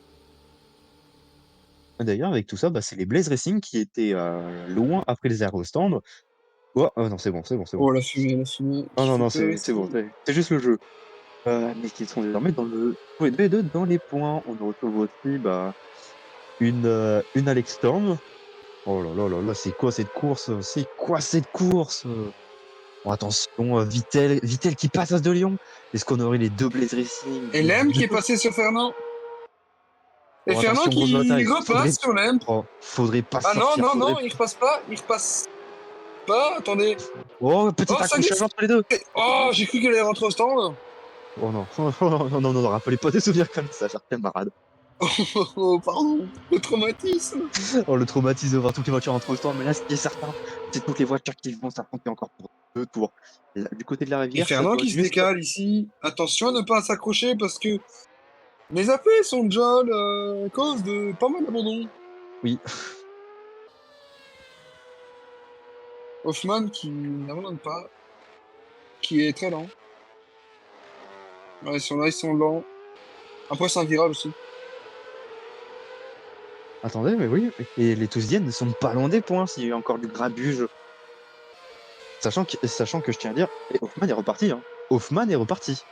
D'ailleurs avec tout ça, bah, c'est les Blaze Racing qui étaient loin après les aérostands. Oh non, c'est bon. Oh, la fumée Oh qui fait non, peur c'est bon, ici. c'est juste le jeu. Mais qui sont désormais dans le V2 dans les points. On retrouve aussi bah, une Alex Storm. Oh là là là là, c'est quoi cette course? C'est quoi cette course? Oh, attention, Vittel qui passe As de Lyon. Est-ce qu'on aurait les deux Blaze Racing? Et Lem qui est passé sur Fernand. Et Oh, Fernand attention, grosse qui bataille. repasse sur Lem. Faudrait pas Ah non, sortir. non, non, il repasse pas. Il repasse pas. Attendez. Oh, Oh, petit ça accrochage glisse. entre les deux. Oh, j'ai cru qu'elle allait rentrer au stand. Oh non, non, rappelez pas des souvenirs comme ça, chers camarades. Oh, pardon, le traumatisme. Oh, le traumatisme de voir toutes les voitures entre temps, mais là, ce qui est certain, c'est toutes les voitures qui vont s'affronter encore pour 2 tours. Là, du côté de la Et rivière, ça Fernand doit qui se juste décale ici. Attention à ne pas s'accrocher parce que les AP sont déjà la cause de pas mal d'abandon. oui, Hoffman qui n'abandonne pas, qui est très lent. Ouais, ils sont lents. Après, c'est un virage aussi. attendez, mais oui, et les Tousiennes ne sont pas loin des points s'il y a encore du grabuge. Sachant que je tiens à dire, et Hoffman est reparti, hein. Hoffman est reparti.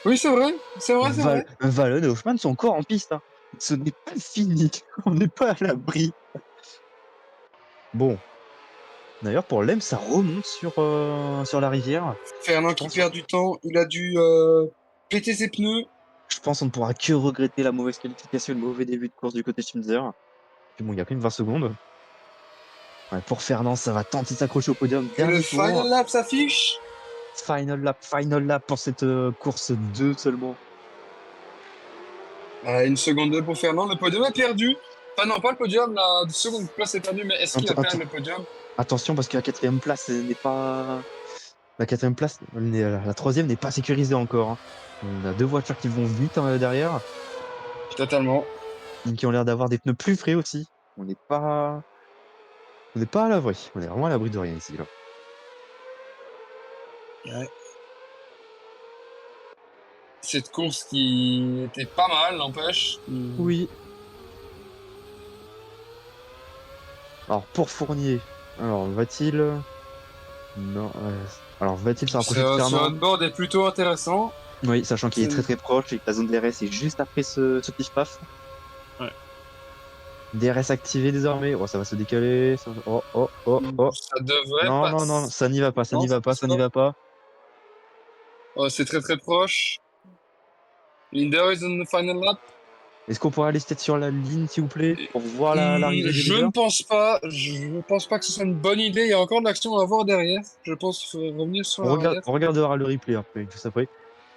Oui, c'est vrai, c'est vrai, c'est vrai. Valen et Hoffman sont encore en piste, hein. Ce n'est pas fini. On n'est pas à l'abri. Bon, d'ailleurs, pour l'Em, ça remonte sur la rivière. Fernand Je qui pense, perd du temps, il a dû péter ses pneus. je pense qu'on ne pourra que regretter la mauvaise qualification et le mauvais début de course du côté Schmitzer. Puis bon, il y a quand même 20 secondes. Ouais, pour Fernand, ça va tenter de s'accrocher au podium. Que le Dernier tour. final lap s'affiche. Final lap pour cette course 2 seulement. Une seconde 2 pour Fernand, le podium est perdu. Enfin non, pas le podium, la seconde place est perdue, mais est-ce qu'il va perdre le podium? Attention parce que la quatrième place n'est pas. La quatrième place, la troisième n'est pas sécurisée encore, hein. On a deux voitures qui vont vite derrière, Totalement. qui ont l'air d'avoir des pneus plus frais aussi. On n'est pas, on n'est pas à l'abri. On est vraiment à l'abri de rien ici, là. Ouais. Cette course qui était pas mal, n'empêche. Oui. Alors pour Fournier, alors va-t-il, non, alors va-t-il se rapprocher de Ce Fernand? hotboard est plutôt intéressant. Oui, sachant qu'il est C'est- très très proche et que la zone DRS est juste après ce pif-paf. Ouais. DRS activé désormais. Oh, ça va se décaler. Oh, oh, oh, oh. Ça devrait Non, non, non, passer. ça n'y va pas, ça Non, n'y ça va pas, passe ça n'y pas. va pas. Oh, c'est très très proche. Linder is on the final lap. Est-ce qu'on pourrait aller peut-être sur la ligne, s'il vous plaît, pour voir l'arrivée des Je ne leaders? pense pas. Je pense pas que ce soit une bonne idée. Il y a encore de l'action à voir derrière. Je pense qu'il faudrait revenir sur l'arrière. On regardera le replay après, juste après.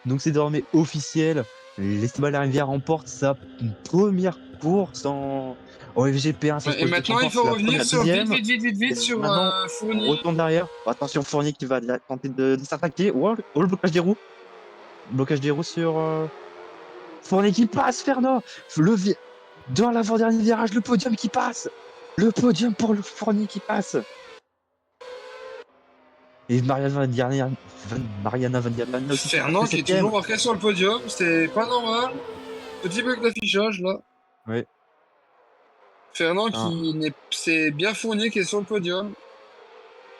Donc c'est désormais officiel. L'Esteban Rivière remporte sa première course en FGP1, cette Ouais, et fois je maintenant, il remporte faut la revenir première, sur deuxième. Et vite sur maintenant, on Fournier. retourne derrière. Attention, Fournier qui va tenter de s'attaquer. Oh, oh, le blocage des roues. Blocage des roues sur Fournier qui passe, Fernand. Dans l'avant-dernier virage, le podium qui passe. Le podium pour le Fournier qui passe. Et Mariana Van Der Merwe aussi qui passe le Fernand qui est toujours septième. marqué sur le podium. C'est pas normal. Petit bug d'affichage là. Ouais. Fernand Ah, qui n'est. C'est bien Fournier qui est sur le podium.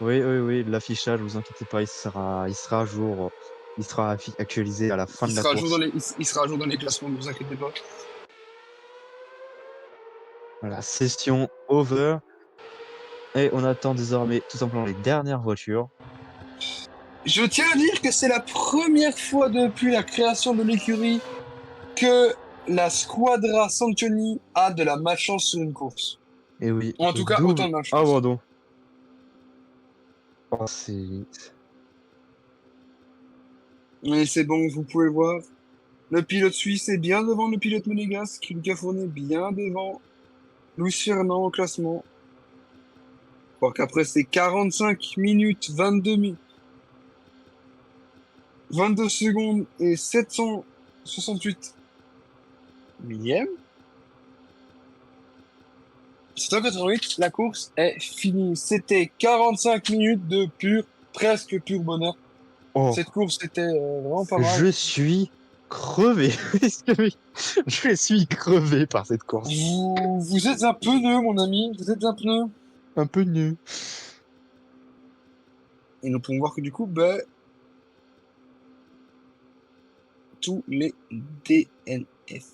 oui, oui, oui, l'affichage, vous inquiétez pas, il sera actualisé à la fin de la course. Il sera à jour dans les classements, ne vous inquiétez pas. Voilà, session over. Et on attend désormais tout simplement les dernières voitures. Je tiens à dire que c'est la première fois depuis la création de l'écurie que la Squadra Santioni a de la malchance sur une course. Et oui, En tout cas, autant double de malchance. abandon. Oh, c'est. Mais c'est bon, vous pouvez voir. Le pilote suisse est bien devant le pilote monégasque. Lucas Fournier bien devant Luis Fernand au classement. Je crois qu'après ces 45 minutes, 22 secondes et 768 millièmes, 788, la course est finie. C'était 45 minutes de presque pur bonheur. Oh, Cette course était vraiment pas mal. je suis crevé. Je suis crevé par cette course. Vous êtes un pneu, mon ami. Vous êtes un pneu. Un peu nu. Et nous pouvons voir que du coup, ben, tous les DNF.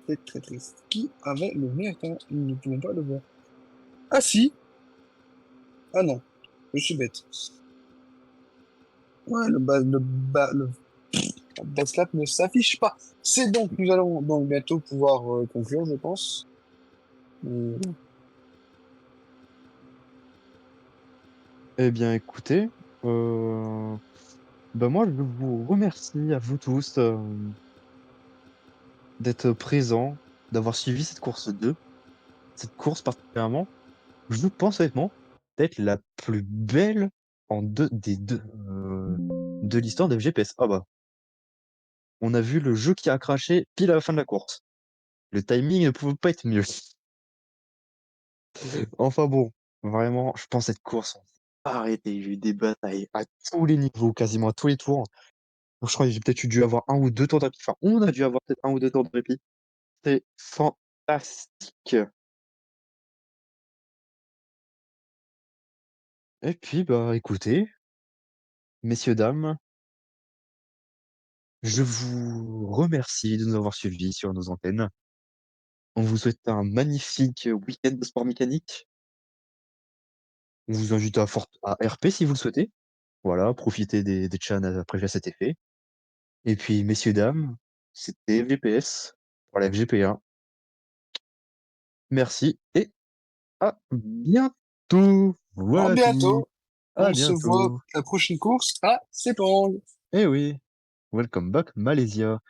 C'est très triste. Qui avait le meilleur temps? Nous ne pouvons pas le voir. Ah si. Ah non. Je suis bête. Ouais, le best lap ne s'affiche pas. C'est donc, nous allons donc bientôt pouvoir conclure, je pense. Euh, Eh bien, écoutez, ben moi, je vous remercie à vous tous. d'être présent, d'avoir suivi cette course 2. Cette course particulièrement, je pense honnêtement, d'être la plus belle en 2 des 2 de l'histoire de FPS. Ah bah, on a vu le jeu qui a craché pile à la fin de la course. Le timing ne pouvait pas être mieux. Enfin bon, vraiment, je pense cette course, on s'est pas arrêté. Il y a eu des batailles à tous les niveaux, quasiment à tous les tours. Donc je crois que j'ai peut-être dû avoir un ou 2 tours de répit. Enfin, on a dû avoir peut-être un ou 2 tours de répit. C'est fantastique. Et puis, bah, écoutez, messieurs, dames, je vous remercie de nous avoir suivis sur nos antennes. On vous souhaite un magnifique week-end de sport mécanique. On vous invite à RP si vous le souhaitez. Voilà, profitez des tchans après cet effet. Et puis, messieurs, dames, c'était VPS pour la FGP1. Merci et à bientôt. À Voilà tout. bientôt. À On se voit bientôt. pour la prochaine course à Sepang. Eh oui, welcome back Malaysia.